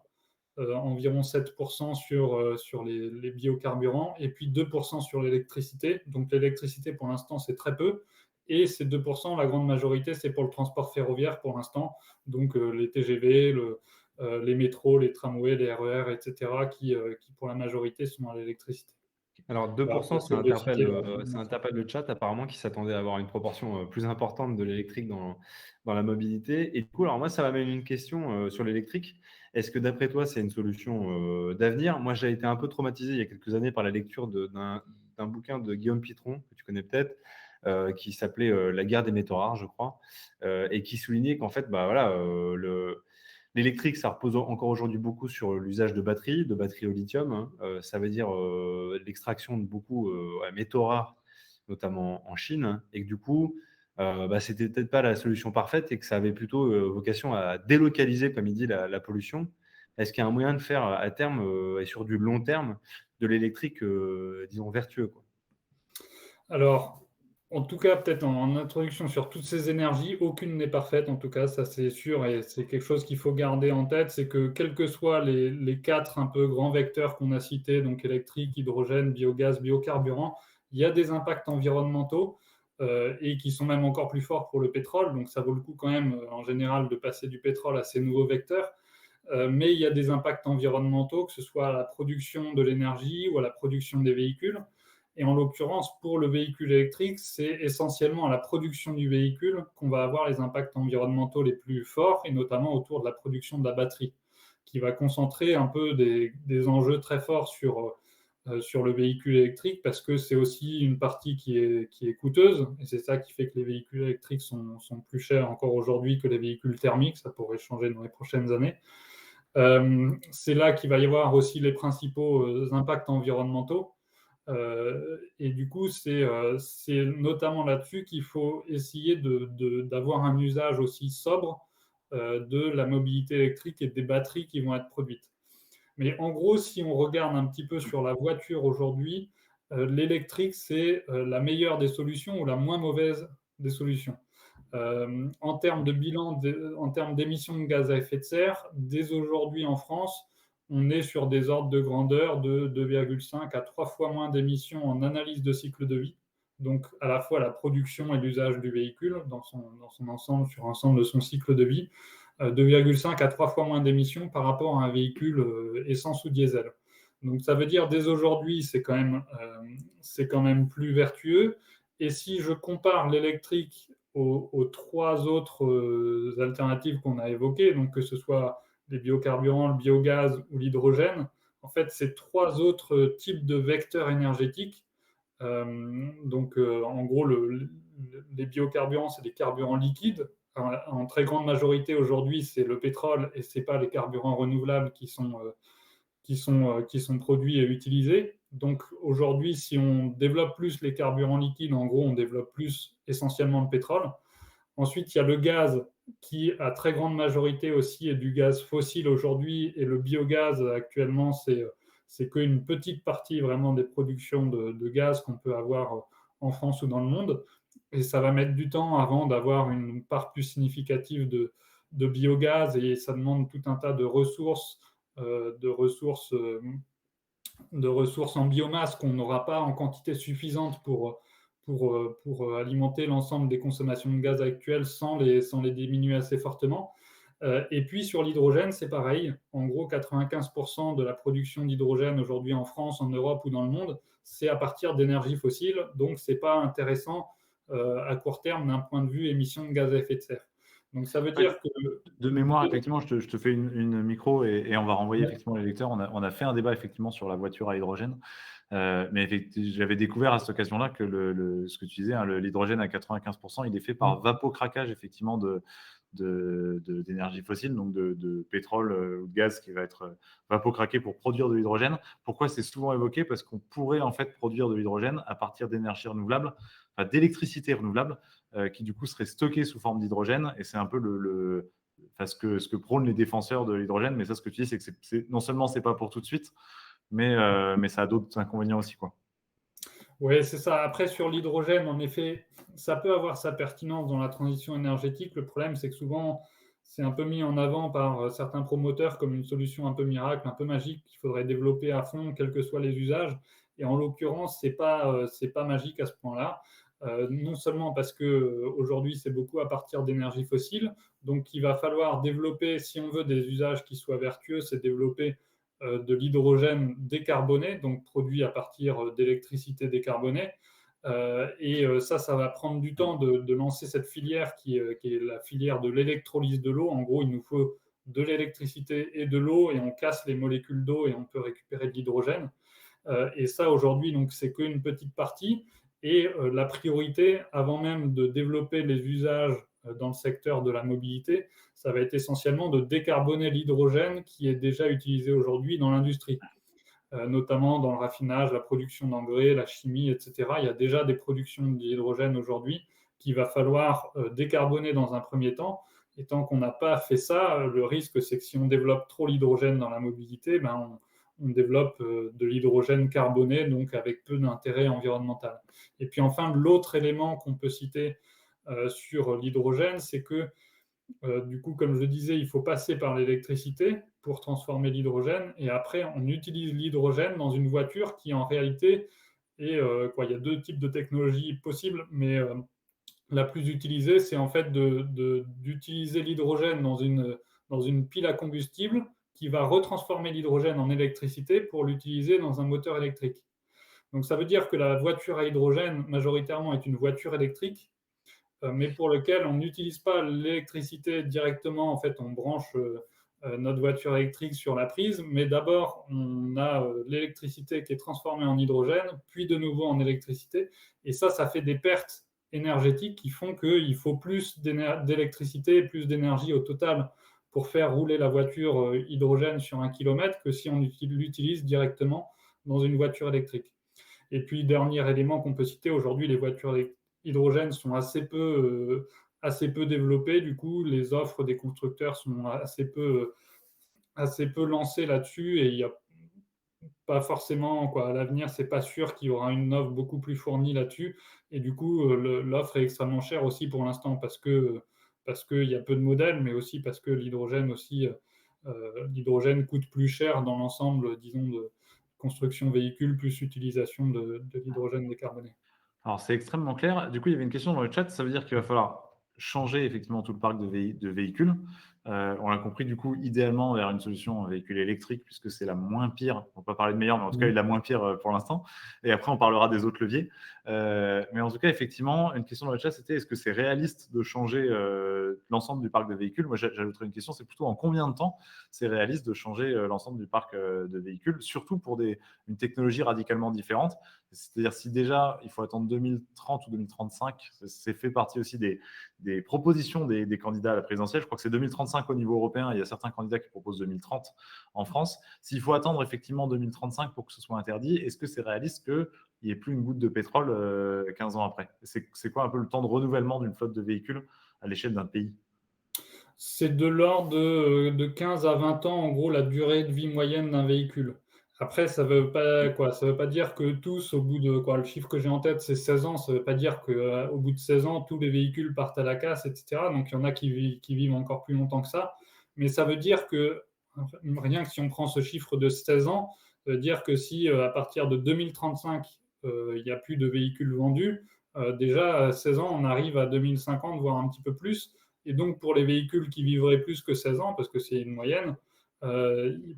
Speaker 2: environ 7% sur les biocarburants, et puis 2% sur l'électricité. Donc l'électricité, pour l'instant, c'est très peu. Et ces 2%, la grande majorité, c'est pour le transport ferroviaire pour l'instant. Donc les TGV, les métros, les tramways, les RER, etc., qui pour la majorité sont à l'électricité.
Speaker 3: Alors
Speaker 2: Voilà,
Speaker 3: 2%,
Speaker 2: pour
Speaker 3: ça interpelle,
Speaker 2: ça.
Speaker 3: le chat apparemment qui s'attendait à avoir une proportion plus importante de l'électrique dans la mobilité. Et du coup, alors moi, ça m'amène une question sur l'électrique. Est-ce que d'après toi, c'est une solution d'avenir? Moi, j'ai été un peu traumatisé il y a quelques années par la lecture d'un bouquin de Guillaume Pitron, que tu connais peut-être, qui s'appelait La guerre des métaux rares, je crois, et qui soulignait qu'en fait, bah, voilà, l'électrique, ça repose encore aujourd'hui beaucoup sur l'usage de batteries au lithium, hein. Ça veut dire l'extraction de beaucoup métaux rares, notamment en Chine, hein, et que du coup, bah, c'était peut-être pas la solution parfaite et que ça avait plutôt vocation à délocaliser, comme il dit, la pollution. Est-ce qu'il y a un moyen de faire à terme et sur du long terme de l'électrique, disons, vertueux, quoi?
Speaker 2: Alors, en tout cas, peut-être en introduction sur toutes ces énergies, aucune n'est parfaite, en tout cas, ça c'est sûr, et c'est quelque chose qu'il faut garder en tête, c'est que quels que soient les quatre un peu grands vecteurs qu'on a cités, donc électrique, hydrogène, biogaz, biocarburant, il y a des impacts environnementaux et qui sont même encore plus forts pour le pétrole, donc ça vaut le coup quand même, en général, de passer du pétrole à ces nouveaux vecteurs. Mais il y a des impacts environnementaux, que ce soit à la production de l'énergie ou à la production des véhicules. Et en l'occurrence, pour le véhicule électrique, c'est essentiellement à la production du véhicule qu'on va avoir les impacts environnementaux les plus forts, et notamment autour de la production de la batterie, qui va concentrer un peu des enjeux très forts sur le véhicule électrique, parce que c'est aussi une partie qui est coûteuse, et c'est ça qui fait que les véhicules électriques sont plus chers encore aujourd'hui que les véhicules thermiques. Ça pourrait changer dans les prochaines années. C'est là qu'il va y avoir aussi les principaux impacts environnementaux. Et du coup, c'est notamment là-dessus qu'il faut essayer d'avoir un usage aussi sobre de la mobilité électrique et des batteries qui vont être produites. Mais en gros, si on regarde un petit peu sur la voiture aujourd'hui, l'électrique, c'est la meilleure des solutions ou la moins mauvaise des solutions. En termes de bilan, en termes d'émissions de gaz à effet de serre, dès aujourd'hui en France, on est sur des ordres de grandeur de 2,5 à 3 fois moins d'émissions en analyse de cycle de vie. Donc, à la fois la production et l'usage du véhicule dans son ensemble, sur l'ensemble de son cycle de vie, 2,5 à 3 fois moins d'émissions par rapport à un véhicule essence ou diesel. Donc, ça veut dire dès aujourd'hui, c'est quand même plus vertueux. Et si je compare l'électrique aux trois autres alternatives qu'on a évoquées, donc que ce soit les biocarburants, le biogaz ou l'hydrogène, en fait, c'est trois autres types de vecteurs énergétiques. En gros, les biocarburants, c'est des carburants liquides. En très grande majorité aujourd'hui, c'est le pétrole, et ce n'est pas les carburants renouvelables qui sont produits et utilisés. Donc aujourd'hui, si on développe plus les carburants liquides, en gros, on développe plus essentiellement le pétrole. Ensuite, il y a le gaz qui, à très grande majorité aussi, est du gaz fossile aujourd'hui, et le biogaz actuellement, c'est qu'une petite partie vraiment des productions de gaz qu'on peut avoir en France ou dans le monde. Et ça va mettre du temps avant d'avoir une part plus significative de biogaz, et ça demande tout un tas de ressources en biomasse qu'on n'aura pas en quantité suffisante pour alimenter l'ensemble des consommations de gaz actuelles sans les diminuer assez fortement. Et puis sur l'hydrogène, c'est pareil. En gros, 95% de la production d'hydrogène aujourd'hui en France, en Europe ou dans le monde, c'est à partir d'énergies fossiles. Donc, ce n'est pas intéressant à court terme d'un point de vue émissions de gaz à effet de serre. Donc, ça veut dire que…
Speaker 1: De mémoire, effectivement, je te fais une micro et on va renvoyer effectivement les lecteurs. On a fait un débat effectivement sur la voiture à hydrogène. Mais j'avais découvert à cette occasion-là que ce que tu disais, hein, l'hydrogène à 95%, il est fait par vapocraquage effectivement d'énergie fossile, donc de pétrole ou de gaz qui va être vapocraqué pour produire de l'hydrogène. Pourquoi c'est souvent évoqué? Parce qu'on pourrait en fait produire de l'hydrogène à partir d'énergie renouvelable, enfin, d'électricité renouvelable, qui du coup serait stockée sous forme d'hydrogène. Et c'est un peu enfin, ce que prônent les défenseurs de l'hydrogène. Mais ça, ce que tu dis, c'est que non seulement c'est pas pour tout de suite, mais ça a d'autres inconvénients aussi, quoi.
Speaker 2: Oui, c'est ça. Après, sur l'hydrogène, en effet, ça peut avoir sa pertinence dans la transition énergétique. Le problème, c'est que souvent, c'est un peu mis en avant par certains promoteurs comme une solution un peu miracle, un peu magique qu'il faudrait développer à fond, quels que soient les usages. Et en l'occurrence, c'est pas magique à ce point-là. Non seulement parce que aujourd'hui, c'est beaucoup à partir d'énergie fossile, donc il va falloir développer, si on veut des usages qui soient vertueux, c'est développer de l'hydrogène décarboné, donc produit à partir d'électricité décarbonée. Ça va prendre du temps de lancer cette filière qui est la filière de l'électrolyse de l'eau. En gros, il nous faut de l'électricité et de l'eau et on casse les molécules d'eau et on peut récupérer de l'hydrogène. Et ça, aujourd'hui, donc, c'est qu'une petite partie. Et la priorité, avant même de développer les usages dans le secteur de la mobilité, ça va être essentiellement de décarboner l'hydrogène qui est déjà utilisé aujourd'hui dans l'industrie, notamment dans le raffinage, la production d'engrais, la chimie, etc. Il y a déjà des productions d'hydrogène aujourd'hui qu'il va falloir décarboner dans un premier temps. Et tant qu'on n'a pas fait ça, le risque, c'est que si on développe trop l'hydrogène dans la mobilité, on développe de l'hydrogène carboné, donc avec peu d'intérêt environnemental. Et puis enfin, l'autre élément qu'on peut citer sur l'hydrogène, c'est que du coup, comme je le disais, il faut passer par l'électricité pour transformer l'hydrogène. Et après, on utilise l'hydrogène dans une voiture qui, en réalité, il y a deux types de technologies possibles, mais la plus utilisée, c'est en fait d'utiliser l'hydrogène dans une pile à combustible qui va retransformer l'hydrogène en électricité pour l'utiliser dans un moteur électrique. Donc, ça veut dire que la voiture à hydrogène, majoritairement, est une voiture électrique, mais pour lequel on n'utilise pas l'électricité directement. En fait, on branche notre voiture électrique sur la prise, mais d'abord, on a l'électricité qui est transformée en hydrogène, puis de nouveau en électricité. Et ça fait des pertes énergétiques qui font qu'il faut plus d'électricité et plus d'énergie au total pour faire rouler la voiture hydrogène sur 1 kilomètre que si on l'utilise directement dans une voiture électrique. Et puis, dernier élément qu'on peut citer, aujourd'hui, les voitures hydrogène sont assez peu développées. Du coup, les offres des constructeurs sont assez peu lancées là-dessus et il n'y a pas forcément, à l'avenir, c'est pas sûr qu'il y aura une offre beaucoup plus fournie là-dessus. Et du coup, l'offre est extrêmement chère aussi pour l'instant parce qu'il y a peu de modèles, mais aussi parce que l'hydrogène coûte plus cher dans l'ensemble, disons, de construction véhicule plus utilisation de l'hydrogène décarboné.
Speaker 1: Alors, c'est extrêmement clair. Du coup, il y avait une question dans le chat. Ça veut dire qu'il va falloir changer effectivement tout le parc de véhicules. On l'a compris, du coup, idéalement vers une solution en véhicule électrique, puisque c'est la moins pire. On ne va pas parler de meilleure, mais en tout cas, la moins pire pour l'instant. Et après, on parlera des autres leviers. Mais en tout cas, effectivement, une question dans le chat, c'était est-ce que c'est réaliste de changer l'ensemble du parc de véhicules? Moi, j'ajouterais une question, c'est plutôt en combien de temps c'est réaliste de changer l'ensemble du parc de véhicules, surtout pour une technologie radicalement différente. C'est-à-dire si déjà, il faut attendre 2030 ou 2035, c'est fait partie aussi des propositions des candidats à la présidentielle. Je crois que c'est 2035 au niveau européen. Il y a certains candidats qui proposent 2030 en France. S'il faut attendre effectivement 2035 pour que ce soit interdit, est-ce que c'est réaliste qu'il n'y ait plus une goutte de pétrole 15 ans après? C'est quoi un peu le temps de renouvellement d'une flotte de véhicules à l'échelle d'un pays?
Speaker 2: C'est de l'ordre de 15 à 20 ans, en gros, la durée de vie moyenne d'un véhicule. Après, ça veut pas dire que tous, au bout de le chiffre que j'ai en tête, c'est 16 ans. Ça veut pas dire qu'au bout de 16 ans, tous les véhicules partent à la casse, etc. Donc, il y en a qui vivent encore plus longtemps que ça. Mais ça veut dire que, rien que si on prend ce chiffre de 16 ans, ça veut dire que si à partir de 2035, il n'y a plus de véhicules vendus, déjà à 16 ans, on arrive à 2050, voire un petit peu plus. Et donc, pour les véhicules qui vivraient plus que 16 ans, parce que c'est une moyenne,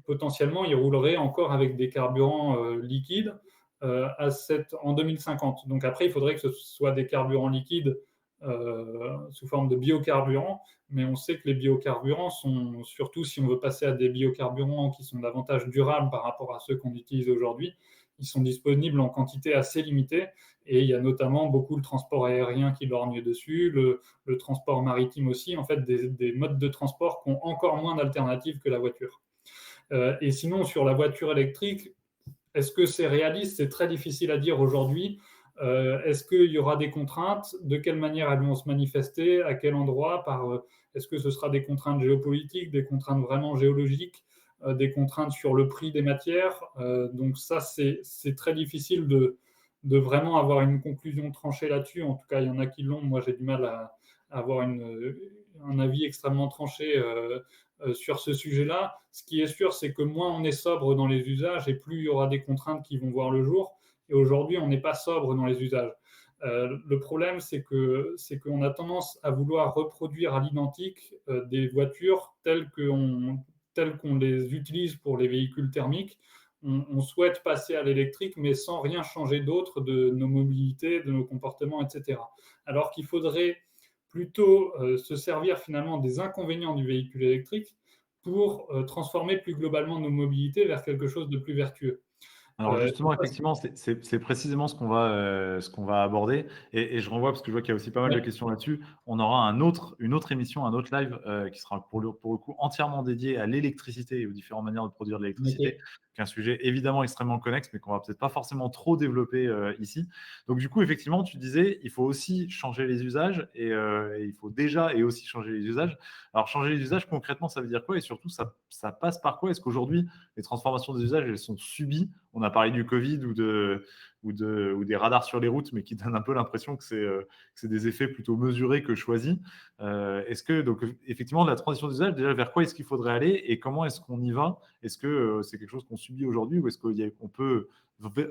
Speaker 2: potentiellement, ils rouleraient encore avec des carburants liquides en 2050. Donc après, il faudrait que ce soit des carburants liquides sous forme de biocarburants, mais on sait que les biocarburants sont, surtout si on veut passer à des biocarburants qui sont davantage durables par rapport à ceux qu'on utilise aujourd'hui, ils sont disponibles en quantité assez limitée, et il y a notamment beaucoup le transport aérien qui lorgne dessus, le transport maritime aussi, en fait des modes de transport qui ont encore moins d'alternatives que la voiture. Et sinon, sur la voiture électrique, est-ce que c'est réaliste? C'est très difficile à dire aujourd'hui. Est-ce qu'il y aura des contraintes? De quelle manière elles vont se manifester? À quel endroit? Est-ce que ce sera des contraintes géopolitiques, des contraintes vraiment géologiques, des contraintes sur le prix des matières? Donc ça, c'est très difficile de vraiment avoir une conclusion tranchée là-dessus. En tout cas, il y en a qui l'ont. Moi, j'ai du mal à avoir un avis extrêmement tranché sur ce sujet-là. Ce qui est sûr, c'est que moins on est sobre dans les usages et plus il y aura des contraintes qui vont voir le jour. Et aujourd'hui, on n'est pas sobre dans les usages. Le problème, c'est qu'on a tendance à vouloir reproduire à l'identique des voitures telles qu'on les utilise pour les véhicules thermiques. On souhaite passer à l'électrique, mais sans rien changer d'autre de nos mobilités, de nos comportements, etc. Alors qu'il faudrait plutôt se servir finalement des inconvénients du véhicule électrique pour transformer plus globalement nos mobilités vers quelque chose de plus vertueux.
Speaker 1: Alors justement,
Speaker 2: Ça,
Speaker 1: effectivement, c'est précisément ce qu'on va aborder et je renvoie parce que je vois qu'il y a aussi pas mal de
Speaker 2: ouais,
Speaker 1: questions là-dessus. On aura une autre émission, un autre live, qui sera pour le coup entièrement dédié à l'électricité et aux différentes manières de produire de l'électricité,
Speaker 2: ok.
Speaker 1: qui est un sujet évidemment extrêmement connexe, mais qu'on va peut-être pas forcément trop développer, ici. Donc du coup, effectivement, tu disais, il faut aussi changer les usages et il faut déjà et aussi changer les usages. Alors changer les usages, concrètement, ça veut dire quoi? Et surtout, ça passe par quoi? Est-ce qu'aujourd'hui, les transformations des usages, elles sont subies? On a parlé du Covid ou des radars sur les routes, mais qui donnent un peu l'impression que c'est des effets plutôt mesurés que choisis. Est-ce que, donc, effectivement, la transition d'usage, déjà, vers quoi est-ce qu'il faudrait aller et comment est-ce qu'on y va? Est-ce que c'est quelque chose qu'on subit aujourd'hui ou est-ce qu'on peut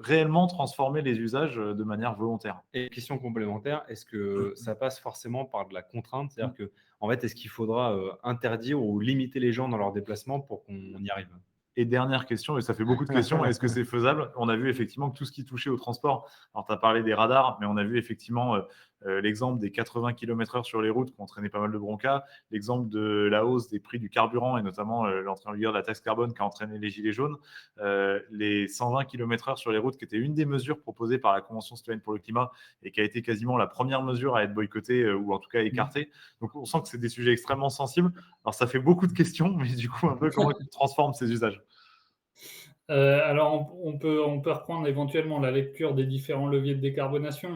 Speaker 1: réellement transformer les usages de manière volontaire?
Speaker 3: Et question complémentaire, est-ce que ça passe forcément par de la contrainte? C'est-à-dire que, en fait, est-ce qu'il faudra interdire ou limiter les gens dans leurs déplacements pour qu'on y arrive?
Speaker 1: Et dernière question, et ça fait beaucoup de questions, est-ce que c'est faisable? On a vu effectivement que tout ce qui touchait au transport, alors tu as parlé des radars, mais on a vu effectivement l'exemple des 80 km/h sur les routes qui ont entraîné pas mal de broncas, l'exemple de la hausse des prix du carburant et notamment l'entrée en vigueur de la taxe carbone qui a entraîné les gilets jaunes, les 120 km/h sur les routes qui étaient une des mesures proposées par la Convention citoyenne pour le climat et qui a été quasiment la première mesure à être boycottée ou en tout cas écartée. Donc on sent que c'est des sujets extrêmement sensibles. Alors ça fait beaucoup de questions, mais du coup un peu comment tu transformes ces usages?
Speaker 2: Alors, on peut reprendre éventuellement la lecture des différents leviers de décarbonation.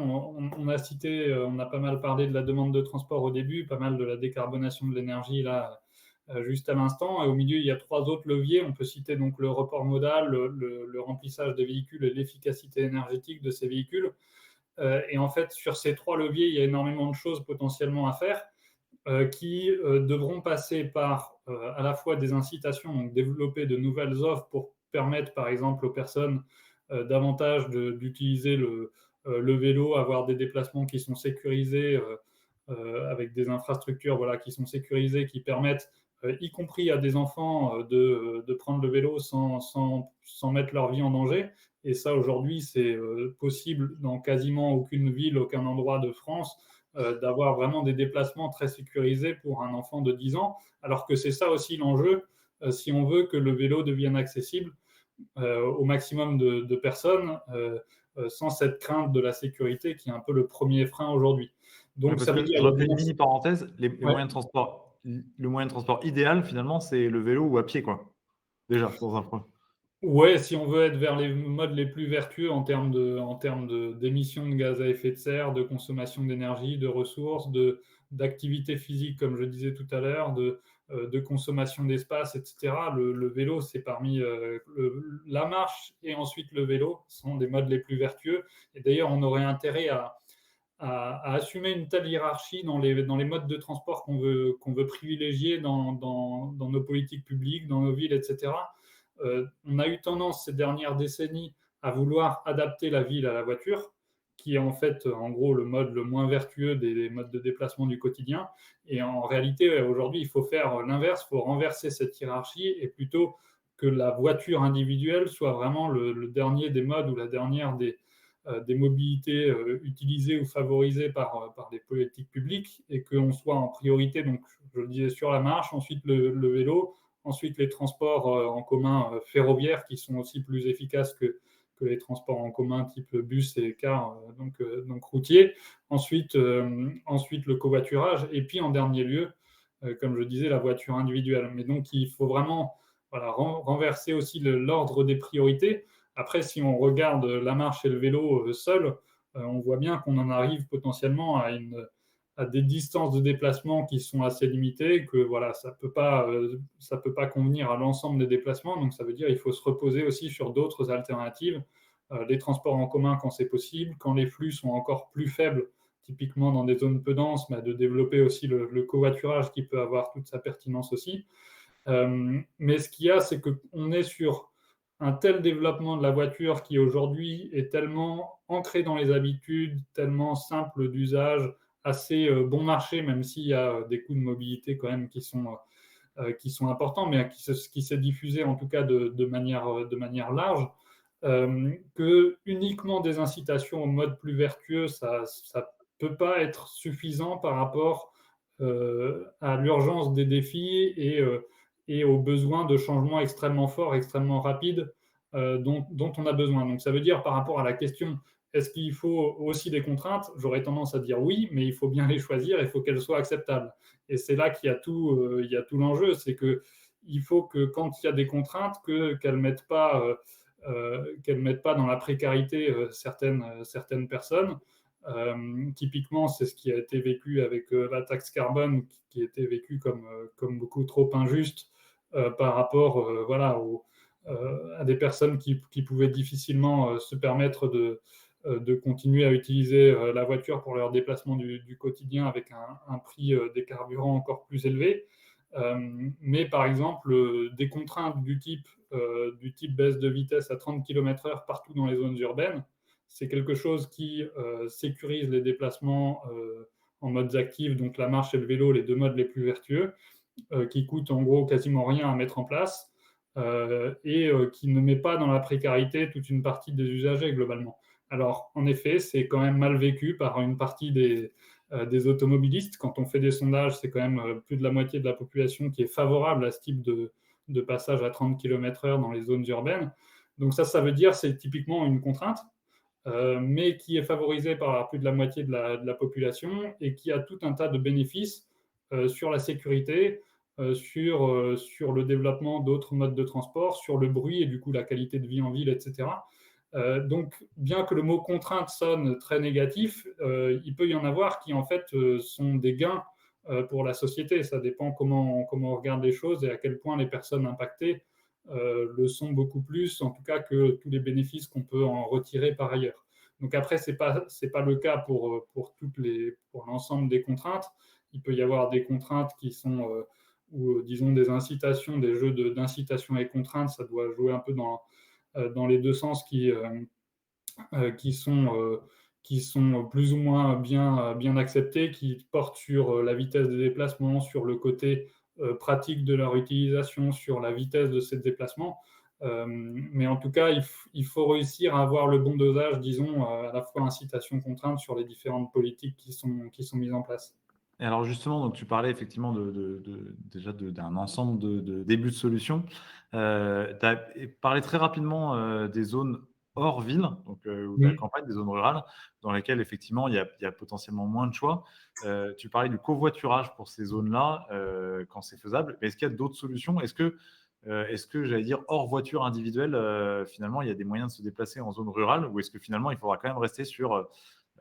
Speaker 2: On a cité, on a pas mal parlé de la demande de transport au début, pas mal de la décarbonation de l'énergie là, juste à l'instant. Et au milieu, il y a trois autres leviers. On peut citer donc le report modal, le remplissage des véhicules et l'efficacité énergétique de ces véhicules. Et en fait, sur ces trois leviers, il y a énormément de choses potentiellement à faire qui devront passer par à la fois des incitations, donc développer de nouvelles offres pour permettre par exemple aux personnes davantage d'utiliser le vélo, avoir des déplacements qui sont sécurisés avec des infrastructures voilà, qui sont sécurisées, qui permettent, y compris à des enfants, de prendre le vélo sans mettre leur vie en danger. Et ça, aujourd'hui, c'est possible dans quasiment aucune ville, aucun endroit de France, d'avoir vraiment des déplacements très sécurisés pour un enfant de 10 ans, alors que c'est ça aussi l'enjeu, si on veut que le vélo devienne accessible au maximum de personnes, sans cette crainte de la sécurité qui est un peu le premier frein aujourd'hui.
Speaker 1: Ouais,
Speaker 2: Donc
Speaker 1: parce
Speaker 2: ça veut
Speaker 1: que
Speaker 2: dire
Speaker 1: je
Speaker 2: il y a
Speaker 1: refais
Speaker 2: bien...
Speaker 1: une mini parenthèse, les
Speaker 2: Ouais.
Speaker 1: moyens de transport, le moyen de transport idéal finalement, c'est le vélo ou à pied, quoi. Déjà, dans un point.
Speaker 2: Ouais, si on veut être vers les modes les plus vertueux d'émissions de gaz à effet de serre, de consommation d'énergie, de ressources, d'activité physique, comme je disais tout à l'heure, de consommation d'espace, etc. Le vélo, c'est parmi la marche et ensuite le vélo sont des modes les plus vertueux. Et d'ailleurs, on aurait intérêt à assumer une telle hiérarchie dans les modes de transport qu'on veut privilégier dans nos politiques publiques, dans nos villes, etc. On a eu tendance ces dernières décennies à vouloir adapter la ville à la voiture, qui est en fait, en gros, le mode le moins vertueux des modes de déplacement du quotidien. Et en réalité, aujourd'hui, il faut faire l'inverse, il faut renverser cette hiérarchie et plutôt que la voiture individuelle soit vraiment le dernier des modes ou la dernière des mobilités utilisées ou favorisées par des politiques publiques et qu'on soit en priorité, donc je le disais, sur la marche, ensuite le vélo, ensuite les transports en commun ferroviaires qui sont aussi plus efficaces que les transports en commun type bus et cars, donc routiers, ensuite le covoiturage et puis en dernier lieu, comme je disais, la voiture individuelle. Mais donc il faut vraiment renverser aussi l'ordre des priorités. Après, si on regarde la marche et le vélo seul, on voit bien qu'on en arrive potentiellement à des distances de déplacement qui sont assez limitées, que voilà, ça peut pas convenir à l'ensemble des déplacements. Donc ça veut dire qu'il faut se reposer aussi sur d'autres alternatives, les transports en commun quand c'est possible, quand les flux sont encore plus faibles, typiquement dans des zones peu denses, mais de développer aussi le covoiturage qui peut avoir toute sa pertinence aussi. Mais ce qu'il y a, c'est qu'on est sur un tel développement de la voiture qui aujourd'hui est tellement ancré dans les habitudes, tellement simple d'usage, assez bon marché, même s'il y a des coûts de mobilité quand même qui sont importants, mais qui s'est diffusé en tout cas de manière large, que uniquement des incitations au mode plus vertueux, ça peut pas être suffisant par rapport à l'urgence des défis et aux besoins de changements extrêmement forts, extrêmement rapides dont on a besoin. Donc ça veut dire par rapport à la question est-ce qu'il faut aussi des contraintes? J'aurais tendance à dire oui, mais il faut bien les choisir, il faut qu'elles soient acceptables. Et c'est là qu'il y a tout l'enjeu, c'est qu'il faut que quand il y a des contraintes, qu'elles ne mettent pas dans la précarité certaines personnes. Typiquement, c'est ce qui a été vécu avec la taxe carbone, qui a été vécu comme beaucoup trop injuste par rapport à des personnes qui pouvaient difficilement se permettre de continuer à utiliser la voiture pour leur déplacement du quotidien avec un prix des carburants encore plus élevé. Mais par exemple, des contraintes du type baisse de vitesse à 30 km/h partout dans les zones urbaines, c'est quelque chose qui sécurise les déplacements en modes actifs, donc la marche et le vélo, les deux modes les plus vertueux, qui coûtent en gros quasiment rien à mettre en place et qui ne met pas dans la précarité toute une partie des usagers globalement. Alors, en effet, c'est quand même mal vécu par une partie des automobilistes. Quand on fait des sondages, c'est quand même plus de la moitié de la population qui est favorable à ce type de passage à 30 km/h dans les zones urbaines. Donc ça veut dire que c'est typiquement une contrainte, mais qui est favorisée par plus de la moitié de la population et qui a tout un tas de bénéfices sur la sécurité, sur le développement d'autres modes de transport, sur le bruit et du coup la qualité de vie en ville, etc. Donc, bien que le mot contrainte sonne très négatif, il peut y en avoir qui, en fait, sont des gains pour la société. Ça dépend comment on regarde les choses et à quel point les personnes impactées le sont beaucoup plus, en tout cas, que tous les bénéfices qu'on peut en retirer par ailleurs. Donc après, c'est pas le cas pour l'ensemble des contraintes. Il peut y avoir des contraintes qui sont, ou disons des incitations, des jeux d'incitation et contraintes, ça doit jouer un peu dans les deux sens qui sont plus ou moins bien acceptés, qui portent sur la vitesse des déplacements, sur le côté pratique de leur utilisation, sur la vitesse de ces déplacements. Mais en tout cas, il faut réussir à avoir le bon dosage, disons, à la fois incitation-contrainte sur les différentes politiques qui sont mises en place.
Speaker 1: Et alors justement, donc tu parlais effectivement déjà d'un ensemble de débuts de solutions. Tu as parlé très rapidement des zones hors ville, donc ou de la campagne, des zones rurales, dans lesquelles effectivement il y a potentiellement moins de choix. Tu parlais du covoiturage pour ces zones-là, quand c'est faisable. Mais est-ce qu'il y a d'autres solutions? Est-ce que, j'allais dire, hors voiture individuelle, finalement, il y a des moyens de se déplacer en zone rurale, ou est-ce que finalement, il faudra quand même rester sur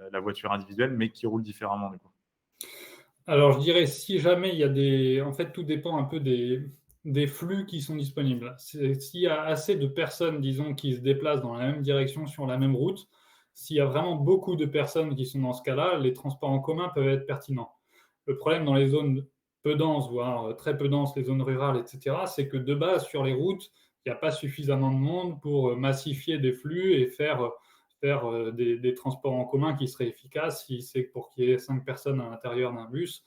Speaker 1: la voiture individuelle, mais qui roule différemment du coup?
Speaker 2: Alors, je dirais, si jamais il y a en fait, tout dépend un peu des flux qui sont disponibles. S'il y a assez de personnes, disons, qui se déplacent dans la même direction sur la même route, s'il y a vraiment beaucoup de personnes qui sont dans ce cas-là, les transports en commun peuvent être pertinents. Le problème dans les zones peu denses, voire très peu denses, les zones rurales, etc., c'est que de base, sur les routes, il n'y a pas suffisamment de monde pour massifier des flux et faire vers des transports en commun qui seraient efficaces. Si c'est pour qu'il y ait 5 personnes à l'intérieur d'un bus,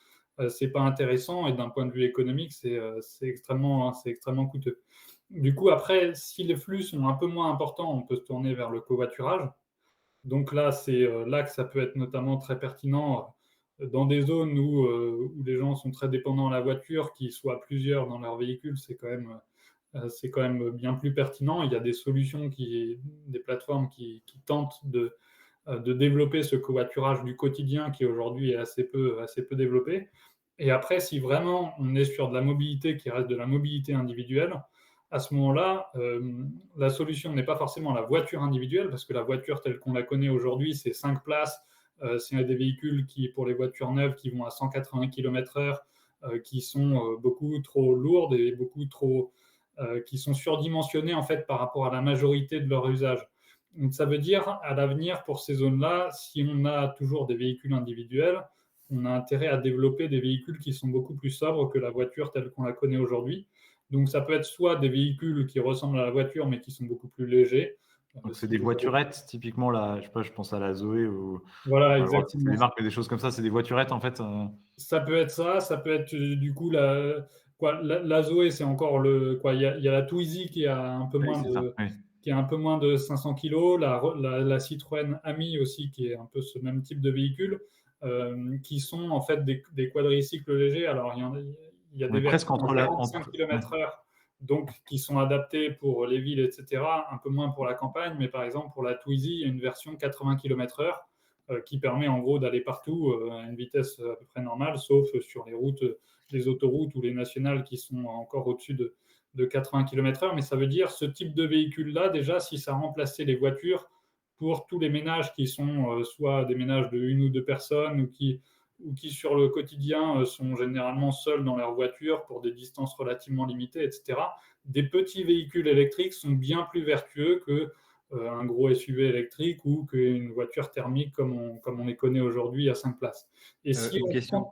Speaker 2: c'est pas intéressant et d'un point de vue économique, c'est extrêmement coûteux. Du coup, après, si les flux sont un peu moins importants, on peut se tourner vers le covoiturage. Donc là, c'est là que ça peut être notamment très pertinent dans des zones où les gens sont très dépendants à la voiture, qu'ils soient plusieurs dans leur véhicule, c'est quand même bien plus pertinent. Il y a des solutions, des plateformes qui tentent de développer ce covoiturage du quotidien qui aujourd'hui est assez peu développé. Et après, si vraiment on est sur de la mobilité qui reste de la mobilité individuelle, à ce moment-là, la solution n'est pas forcément la voiture individuelle, parce que la voiture telle qu'on la connaît aujourd'hui, c'est 5 places, c'est des véhicules qui, pour les voitures neuves, qui vont à 180 km/h, qui sont beaucoup trop lourdes et qui sont surdimensionnées en fait par rapport à la majorité de leur usage. Donc ça veut dire, à l'avenir, pour ces zones-là, si on a toujours des véhicules individuels, on a intérêt à développer des véhicules qui sont beaucoup plus sobres que la voiture telle qu'on la connaît aujourd'hui. Donc ça peut être soit des véhicules qui ressemblent à la voiture mais qui sont beaucoup plus légers.
Speaker 1: Donc c'est des voiturettes, typiquement là, je sais pas, je pense à la Zoé ou
Speaker 2: voilà,
Speaker 1: exactement.
Speaker 2: exactement.
Speaker 1: Des marques, des choses comme ça, c'est des voiturettes en fait.
Speaker 2: Ça peut être ça, ça peut être du coup la Zoé, c'est encore il y a la Twizy qui a un peu
Speaker 1: Oui,
Speaker 2: moins
Speaker 1: c'est ça.
Speaker 2: de
Speaker 1: Oui.
Speaker 2: qui est un peu moins de 500 kg, la Citroën Ami aussi, qui est un peu ce même type de véhicule, qui sont en fait des quadricycles légers. Alors, il y a
Speaker 1: On
Speaker 2: des
Speaker 1: est presque
Speaker 2: versions
Speaker 1: entre
Speaker 2: à
Speaker 1: la.
Speaker 2: 45 km/h, donc qui sont adaptées pour les villes, etc., un peu moins pour la campagne, mais par exemple, pour la Twizy, il y a une version 80 km/h qui permet en gros d'aller partout à une vitesse à peu près normale, sauf sur les routes, les autoroutes ou les nationales qui sont encore au-dessus de 80 km/h, mais ça veut dire ce type de véhicule-là, déjà, si ça remplaçait les voitures pour tous les ménages qui sont soit des ménages de une ou deux personnes ou qui sur le quotidien sont généralement seuls dans leur voiture pour des distances relativement limitées, etc. Des petits véhicules électriques sont bien plus vertueux qu'un gros SUV électrique ou qu'une voiture thermique comme on les connaît aujourd'hui à 5 places. Et
Speaker 3: Une question.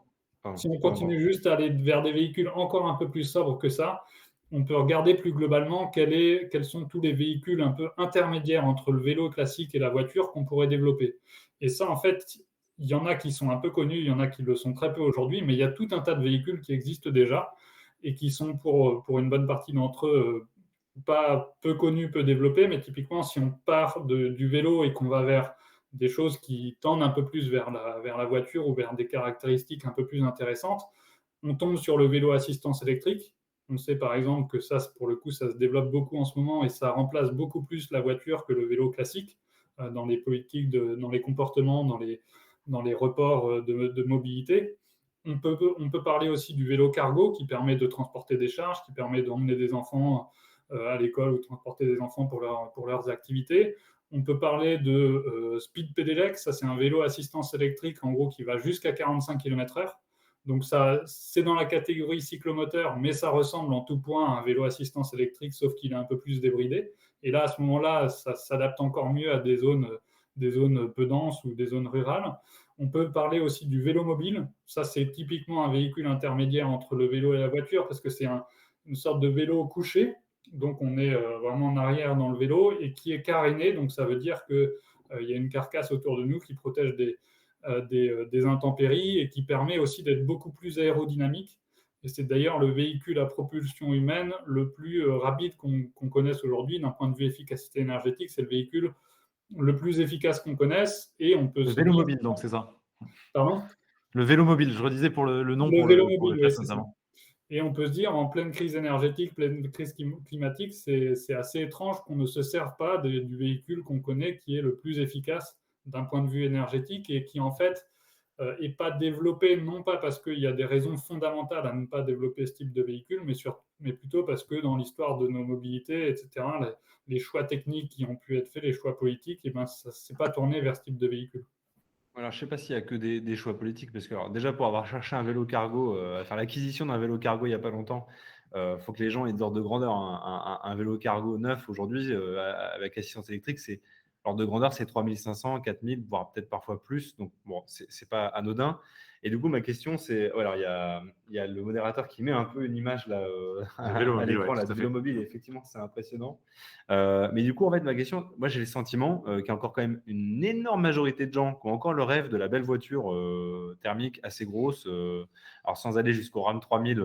Speaker 2: si on continue juste à aller vers des véhicules encore un peu plus sobres que ça, on peut regarder plus globalement quels sont tous les véhicules un peu intermédiaires entre le vélo classique et la voiture qu'on pourrait développer. Et ça, en fait, il y en a qui sont un peu connus, il y en a qui le sont très peu aujourd'hui, mais il y a tout un tas de véhicules qui existent déjà et qui sont pour une bonne partie d'entre eux pas peu connus, peu développés, mais typiquement, si on part du vélo et qu'on va vers des choses qui tendent un peu plus vers la voiture ou vers des caractéristiques un peu plus intéressantes, on tombe sur le vélo assistance électrique. On sait par exemple que ça, pour le coup, ça se développe beaucoup en ce moment et ça remplace beaucoup plus la voiture que le vélo classique dans les politiques, dans les comportements, dans les reports de mobilité. On peut parler aussi du vélo cargo qui permet de transporter des charges, qui permet d'emmener des enfants à l'école ou transporter des enfants pour leurs activités. On peut parler de Speed Pedelec, ça c'est un vélo assistance électrique en gros qui va jusqu'à 45 km/h. Donc ça, c'est dans la catégorie cyclomoteur, mais ça ressemble en tout point à un vélo assistance électrique, sauf qu'il est un peu plus débridé. Et là, à ce moment-là, ça s'adapte encore mieux à des zones peu denses ou des zones rurales. On peut parler aussi du vélo mobile. Ça, c'est typiquement un véhicule intermédiaire entre le vélo et la voiture, parce que c'est une sorte de vélo couché. Donc on est vraiment en arrière dans le vélo et qui est caréné. Donc ça veut dire qu'il y a une carcasse autour de nous qui protège des intempéries et qui permet aussi d'être beaucoup plus aérodynamique. Et c'est d'ailleurs le véhicule à propulsion humaine le plus rapide qu'on connaisse aujourd'hui d'un point de vue efficacité énergétique. C'est le véhicule le plus efficace qu'on connaisse et on peut
Speaker 1: Le
Speaker 2: se
Speaker 1: vélo
Speaker 2: dire...
Speaker 1: mobile, donc c'est ça.
Speaker 2: Pardon ?
Speaker 1: Le vélo mobile, je redisais pour le nom,
Speaker 2: Le
Speaker 1: pour
Speaker 2: vélo
Speaker 1: le
Speaker 2: mobile, oui,
Speaker 1: test
Speaker 2: c'est ça.
Speaker 1: notamment.
Speaker 2: Et on peut se dire, en pleine crise énergétique, pleine crise climatique, c'est assez étrange qu'on ne se serve pas du véhicule qu'on connaît qui est le plus efficace d'un point de vue énergétique et qui en fait n'est pas développé, non pas parce qu'il y a des raisons fondamentales à ne pas développer ce type de véhicule, mais plutôt parce que dans l'histoire de nos mobilités, etc., les choix techniques qui ont pu être faits, les choix politiques, eh ben, ça ne s'est pas tourné vers ce type de véhicule.
Speaker 3: Alors, je ne sais pas s'il n'y a que des choix politiques, parce que alors, déjà, pour avoir cherché un vélo cargo, à faire l'acquisition d'un vélo cargo il n'y a pas longtemps, il faut que les gens aient d'ordre de grandeur. Un vélo cargo neuf aujourd'hui, avec assistance électrique, l'ordre de grandeur, c'est 3500, 4000, voire peut-être parfois plus. Donc, bon, c'est pas anodin. Et du coup, ma question, c'est, alors il y a le modérateur qui met un peu une image là
Speaker 1: Le vélo
Speaker 3: à
Speaker 1: mobile,
Speaker 3: l'écran
Speaker 1: ouais,
Speaker 3: là,
Speaker 1: tout
Speaker 3: du
Speaker 1: à
Speaker 3: vélo
Speaker 1: fait.
Speaker 3: mobile. Et effectivement, c'est impressionnant. Mais du coup, en fait, ma question, moi, j'ai le sentiment qu'il y a encore quand même une énorme majorité de gens qui ont encore le rêve de la belle voiture thermique assez grosse. Alors, sans aller jusqu'au Ram 3000,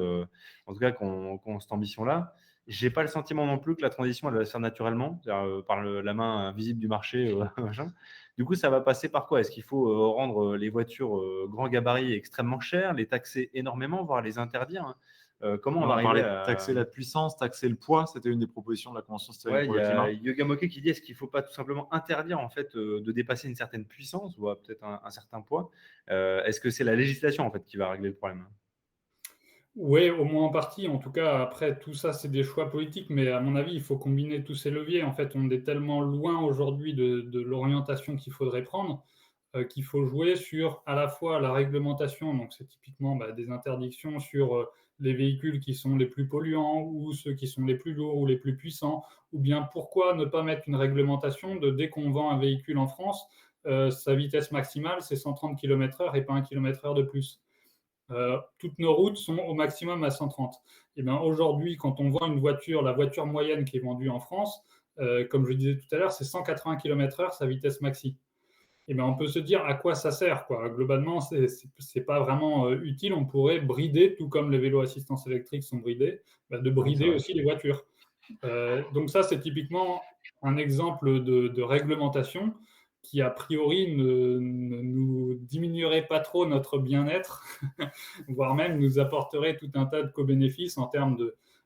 Speaker 3: en tout cas, qui ont cette ambition-là. J'ai pas le sentiment non plus que la transition, elle va se faire naturellement, par la main invisible du marché, machin. Du coup, ça va passer par quoi? Est-ce qu'il faut rendre les voitures grand gabarit extrêmement chères, les taxer énormément, voire les interdire, hein? Comment on va
Speaker 1: On
Speaker 3: arriver
Speaker 1: parlait de
Speaker 3: à…
Speaker 1: taxer la puissance, taxer le poids. C'était une des propositions de la Convention citoyenne
Speaker 3: Ouais,
Speaker 1: pour
Speaker 3: il y
Speaker 1: le
Speaker 3: a
Speaker 1: climat.
Speaker 3: Yoga Moke qui dit est-ce qu'il ne faut pas tout simplement interdire en fait de dépasser une certaine puissance ou peut-être un certain poids? Est-ce que c'est la législation en fait qui va régler le problème?
Speaker 2: Oui, au moins en partie. En tout cas, après, tout ça, c'est des choix politiques, mais à mon avis, il faut combiner tous ces leviers. En fait, on est tellement loin aujourd'hui de l'orientation qu'il faudrait prendre qu'il faut jouer sur à la fois la réglementation, donc c'est typiquement des interdictions sur les véhicules qui sont les plus polluants ou ceux qui sont les plus lourds ou les plus puissants, ou bien pourquoi ne pas mettre une réglementation de dès qu'on vend un véhicule en France, sa vitesse maximale, c'est 130 km/h et pas 1 km/h de plus. Toutes nos routes sont au maximum à 130. Et bien aujourd'hui, quand on vend une voiture, la voiture moyenne qui est vendue en France, comme je disais tout à l'heure, c'est 180 km/h sa vitesse maxi. Et bien on peut se dire à quoi ça sert, quoi. Globalement, c'est pas vraiment utile. On pourrait brider, tout comme les vélos assistance électrique sont bridés, de
Speaker 3: Non, c'est
Speaker 2: brider
Speaker 3: vrai.
Speaker 2: aussi les voitures. Donc ça, c'est typiquement un exemple de réglementation qui, a priori, ne nous diminuerait pas trop notre bien-être, voire même nous apporterait tout un tas de co-bénéfices en termes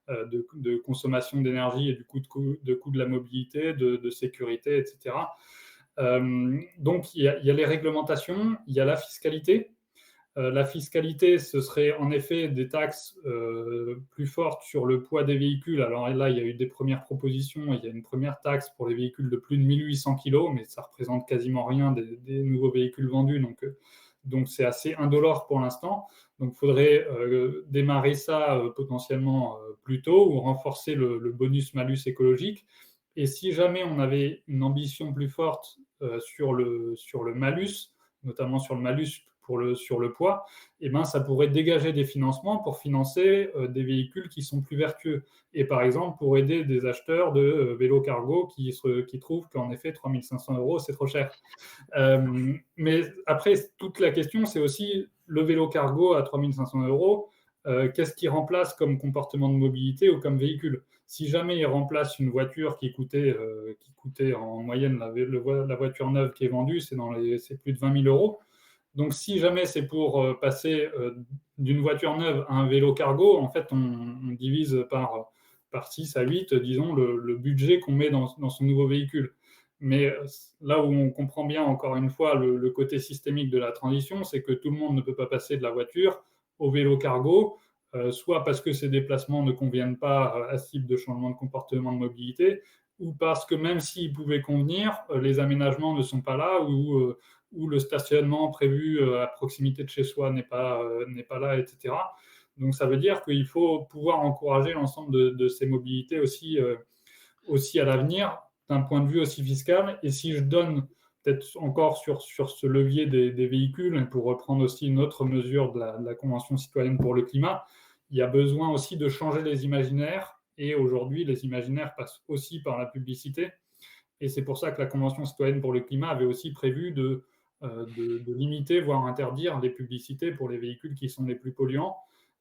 Speaker 2: de consommation d'énergie et du coût de la mobilité, de sécurité, etc. Donc, il y a les réglementations, il y a la fiscalité. La fiscalité, ce serait en effet des taxes plus fortes sur le poids des véhicules. Alors là, il y a eu des premières propositions. Il y a une première taxe pour les véhicules de plus de 1800 kg, mais ça représente quasiment rien des nouveaux véhicules vendus. Donc c'est assez indolore pour l'instant. Donc, il faudrait démarrer ça potentiellement plus tôt ou renforcer le bonus-malus écologique. Et si jamais on avait une ambition plus forte sur le malus, notamment sur le malus sur le poids, eh ben, ça pourrait dégager des financements pour financer des véhicules qui sont plus vertueux. Et par exemple, pour aider des acheteurs de vélos cargo qui trouvent qu'en effet, 3 500 €, c'est trop cher. Mais après, toute la question, c'est aussi le vélo cargo à 3 500 €. Qu'est-ce qui remplace comme comportement de mobilité ou comme véhicule? Si jamais il remplace une voiture qui coûtait en moyenne, la voiture neuve qui est vendue, c'est plus de 20 000 €. Donc, si jamais c'est pour passer d'une voiture neuve à un vélo cargo, en fait, on divise par 6 à 8, disons, le budget qu'on met dans son nouveau véhicule. Mais là où on comprend bien, encore une fois, le côté systémique de la transition, c'est que tout le monde ne peut pas passer de la voiture au vélo cargo, soit parce que ces déplacements ne conviennent pas à ce type de changement de comportement de mobilité, ou parce que même s'ils pouvaient convenir, les aménagements ne sont pas là, ou le stationnement prévu à proximité de chez soi n'est pas là, etc. Donc ça veut dire qu'il faut pouvoir encourager l'ensemble de ces mobilités aussi à l'avenir, d'un point de vue aussi fiscal. Et si je donne peut-être encore sur ce levier des véhicules, pour reprendre aussi une autre mesure de la Convention citoyenne pour le climat, il y a besoin aussi de changer les imaginaires. Et aujourd'hui, les imaginaires passent aussi par la publicité. Et c'est pour ça que la Convention citoyenne pour le climat avait aussi prévu de limiter, voire interdire les publicités pour les véhicules qui sont les plus polluants.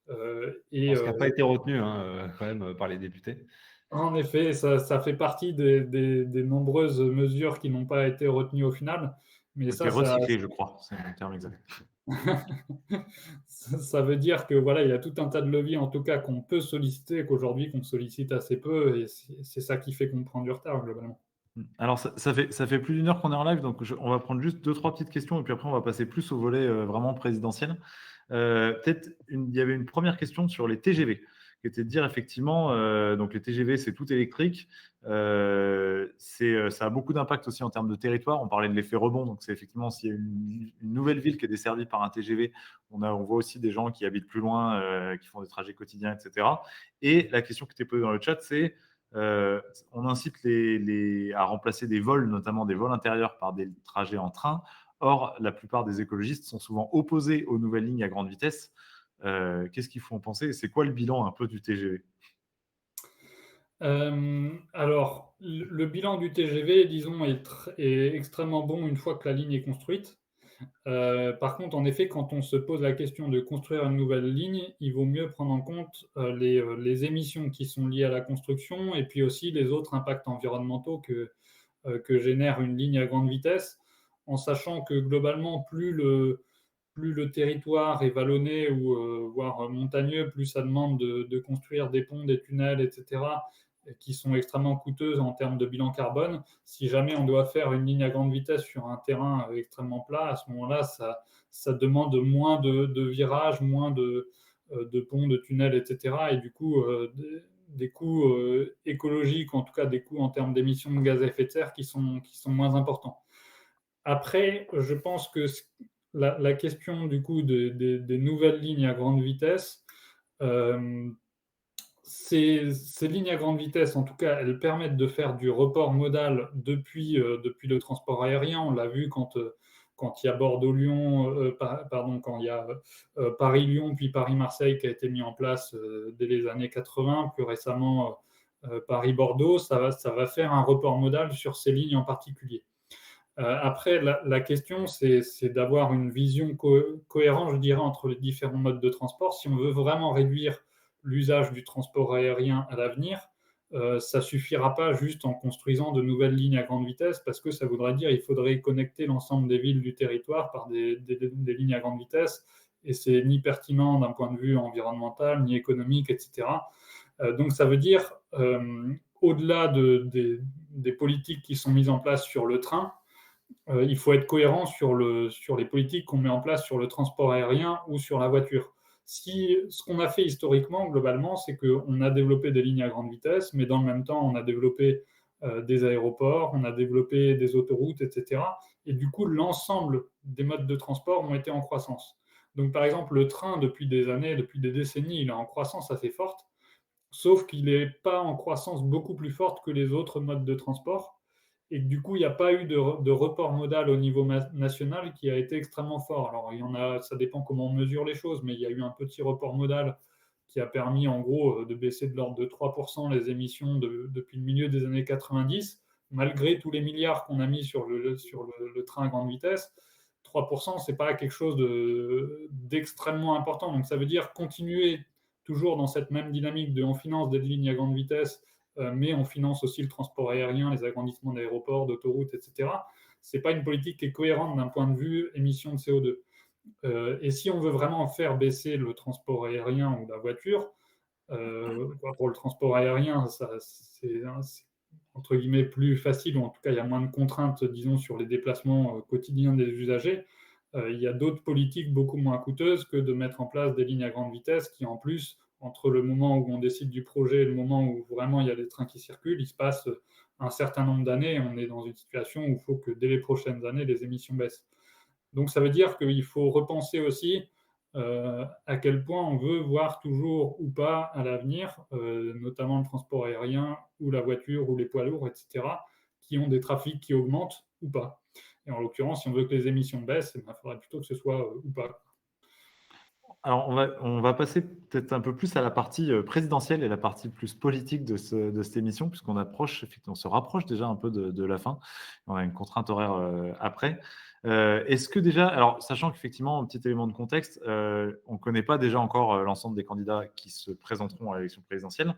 Speaker 3: Ce qui n'a pas été retenu hein, quand même par les députés.
Speaker 2: En effet, ça fait partie des nombreuses mesures qui n'ont pas été retenues au final. Mais
Speaker 1: C'était recyclé, je crois, c'est le terme exact.
Speaker 2: ça veut dire que voilà, il y a tout un tas de leviers, en tout cas, qu'on peut solliciter, qu'aujourd'hui, qu'on sollicite assez peu. Et c'est ça qui fait qu'on prend du retard, globalement.
Speaker 1: Alors, ça fait plus d'une heure qu'on est en live, donc on va prendre juste 2-3 petites questions et puis après, on va passer plus au volet vraiment présidentiel. Peut-être, il y avait une première question sur les TGV, qui était de dire effectivement, donc les TGV, c'est tout électrique. Ça a beaucoup d'impact aussi en termes de territoire. On parlait de l'effet rebond, donc c'est effectivement s'il y a une nouvelle ville qui est desservie par un TGV, on voit aussi des gens qui habitent plus loin, qui font des trajets quotidiens, etc. Et la question qui était posée dans le chat, c'est on incite à remplacer des vols, notamment des vols intérieurs, par des trajets en train. Or, la plupart des écologistes sont souvent opposés aux nouvelles lignes à grande vitesse. Qu'est-ce qu'il faut en penser? C'est quoi le bilan un peu du TGV?
Speaker 2: Alors, le bilan du TGV, disons, est extrêmement bon une fois que la ligne est construite. Par contre, en effet, quand on se pose la question de construire une nouvelle ligne, il vaut mieux prendre en compte les émissions qui sont liées à la construction et puis aussi les autres impacts environnementaux que génère une ligne à grande vitesse, en sachant que globalement, plus le territoire est vallonné ou voire montagneux, plus ça demande de construire des ponts, des tunnels, etc., qui sont extrêmement coûteuses en termes de bilan carbone. Si jamais on doit faire une ligne à grande vitesse sur un terrain extrêmement plat, à ce moment-là, ça demande moins de virages, moins de ponts, de tunnels, etc. Et du coup, des coûts écologiques, en tout cas des coûts en termes d'émissions de gaz à effet de serre qui sont moins importants. Après, je pense que la question du coup des nouvelles lignes à grande vitesse, euh, ces lignes à grande vitesse, en tout cas, elles permettent de faire du report modal depuis le transport aérien. On l'a vu quand il y a Bordeaux-Lyon, pardon, quand il y a Paris-Lyon, puis Paris-Marseille qui a été mis en place dès les années 80, plus récemment Paris-Bordeaux, ça va faire un report modal sur ces lignes en particulier. Après, la question, c'est d'avoir une vision cohérente, je dirais, entre les différents modes de transport. Si on veut vraiment réduire l'usage du transport aérien à l'avenir, ça ne suffira pas juste en construisant de nouvelles lignes à grande vitesse, parce que ça voudrait dire qu'il faudrait connecter l'ensemble des villes du territoire par des lignes à grande vitesse, et c'est ni pertinent d'un point de vue environnemental, ni économique, etc. Donc ça veut dire, au-delà des politiques qui sont mises en place sur le train, il faut être cohérent sur les politiques qu'on met en place sur le transport aérien ou sur la voiture. Ce qu'on a fait historiquement, globalement, c'est qu'on a développé des lignes à grande vitesse, mais dans le même temps, on a développé des aéroports, on a développé des autoroutes, etc. Et du coup, l'ensemble des modes de transport ont été en croissance. Donc, par exemple, le train, depuis des années, depuis des décennies, il est en croissance assez forte, sauf qu'il n'est pas en croissance beaucoup plus forte que les autres modes de transport. Et du coup, il n'y a pas eu de report modal au niveau national qui a été extrêmement fort. Alors, il y en a, ça dépend comment on mesure les choses, mais il y a eu un petit report modal qui a permis en gros de baisser de l'ordre de 3% les émissions depuis le milieu des années 90, malgré tous les milliards qu'on a mis sur le train à grande vitesse. 3%, ce n'est pas quelque chose d'extrêmement important. Donc, ça veut dire continuer toujours dans cette même dynamique de on finance des lignes à grande vitesse, mais on finance aussi le transport aérien, les agrandissements d'aéroports, d'autoroutes, etc. Ce n'est pas une politique qui est cohérente d'un point de vue émissions de CO2. Et si on veut vraiment faire baisser le transport aérien ou la voiture, pour le transport aérien, c'est entre guillemets plus facile, ou en tout cas il y a moins de contraintes, disons, sur les déplacements quotidiens des usagers. Il y a d'autres politiques beaucoup moins coûteuses que de mettre en place des lignes à grande vitesse qui, en plus, entre le moment où on décide du projet et le moment où vraiment il y a des trains qui circulent, il se passe un certain nombre d'années et on est dans une situation où il faut que dès les prochaines années, les émissions baissent. Donc ça veut dire qu'il faut repenser aussi à quel point on veut voir toujours ou pas à l'avenir, notamment le transport aérien ou la voiture ou les poids lourds, etc., qui ont des trafics qui augmentent ou pas. Et en l'occurrence, si on veut que les émissions baissent, il faudrait plutôt que ce soit ou pas.
Speaker 1: Alors, on va passer peut-être un peu plus à la partie présidentielle et la partie plus politique de cette émission, puisqu'on approche, effectivement, on se rapproche déjà un peu de la fin. On a une contrainte horaire après. Est-ce que déjà, alors sachant qu'effectivement, un petit élément de contexte, on ne connaît pas déjà encore l'ensemble des candidats qui se présenteront à l'élection présidentielle,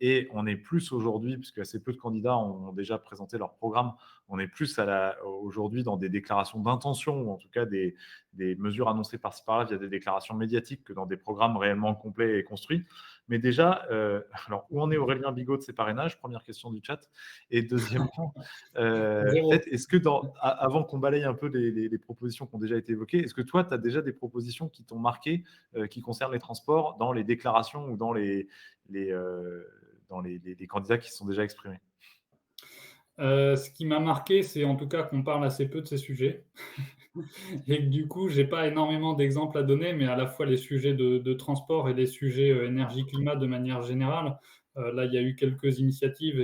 Speaker 1: et on est plus aujourd'hui, puisque assez peu de candidats ont déjà présenté leur programme, on est plus aujourd'hui dans des déclarations d'intention, ou en tout cas des mesures annoncées par-ci par-là via des déclarations médiatiques, que dans des programmes réellement complets et construits. Mais déjà, alors où en est Aurélien Bigot de ses parrainages? Première question du chat. Et deuxièmement, peut-être, est-ce que avant qu'on balaye un peu les propositions qui ont déjà été évoquées, est-ce que toi, tu as déjà des propositions qui t'ont marqué, qui concernent les transports, dans les déclarations ou dans les candidats qui se sont déjà exprimés?
Speaker 2: Ce qui m'a marqué, c'est en tout cas qu'on parle assez peu de ces sujets. Et que du coup, je n'ai pas énormément d'exemples à donner, mais à la fois les sujets de transport et les sujets énergie-climat de manière générale. Là, il y a eu quelques initiatives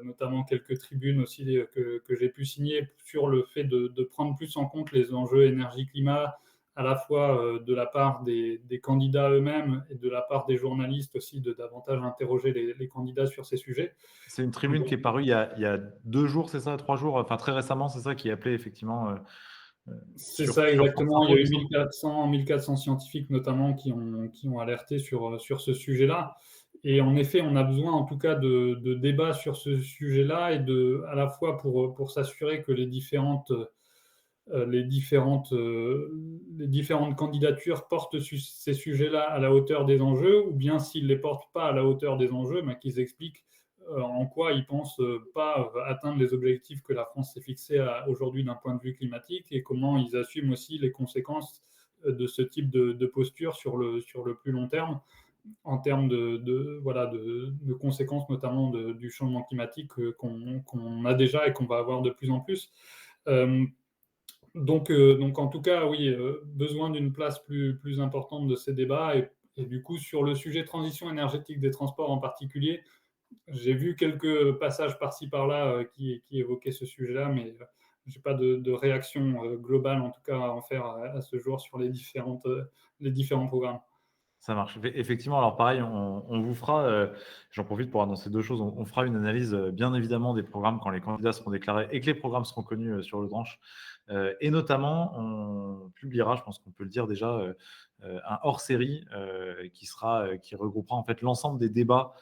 Speaker 2: notamment quelques tribunes aussi que j'ai pu signer sur le fait de prendre plus en compte les enjeux énergie-climat, à la fois de la part des candidats eux-mêmes et de la part des journalistes aussi, de davantage interroger les candidats sur ces sujets.
Speaker 1: C'est une tribune qui est parue il y a 2 jours, c'est ça? 3 jours? Enfin, très récemment, c'est ça? Qui appelait effectivement,
Speaker 2: C'est
Speaker 1: sur
Speaker 2: ça
Speaker 1: France
Speaker 2: exactement. Il y
Speaker 1: Info,
Speaker 2: a
Speaker 1: il me
Speaker 2: eu
Speaker 1: semble?
Speaker 2: 1400 scientifiques notamment qui ont alerté sur ce sujet-là. Et en effet, on a besoin en tout cas de débats sur ce sujet-là et à la fois pour s'assurer que les différentes candidatures portent ces sujets-là à la hauteur des enjeux, ou bien s'ils ne les portent pas à la hauteur des enjeux, qu'ils expliquent en quoi ils ne pensent pas atteindre les objectifs que la France s'est fixés aujourd'hui d'un point de vue climatique, et comment ils assument aussi les conséquences de ce type de posture sur le plus long terme, en termes de conséquences notamment du changement climatique qu'on a déjà et qu'on va avoir de plus en plus. Donc en tout cas, oui, besoin d'une place plus importante de ces débats. Et du coup, sur le sujet transition énergétique des transports en particulier, j'ai vu quelques passages par-ci par-là qui évoquaient ce sujet-là, mais je n'ai pas de réaction globale, en tout cas, à en faire à ce jour sur les différents programmes.
Speaker 1: Ça marche. Effectivement, alors pareil, on vous fera, j'en profite pour annoncer 2 choses. On fera une analyse, bien évidemment des programmes quand les candidats seront déclarés et que les programmes seront connus, sur le tranche. Et notamment, on publiera, je pense qu'on peut le dire déjà, un hors-série, qui regroupera en fait l'ensemble des débats,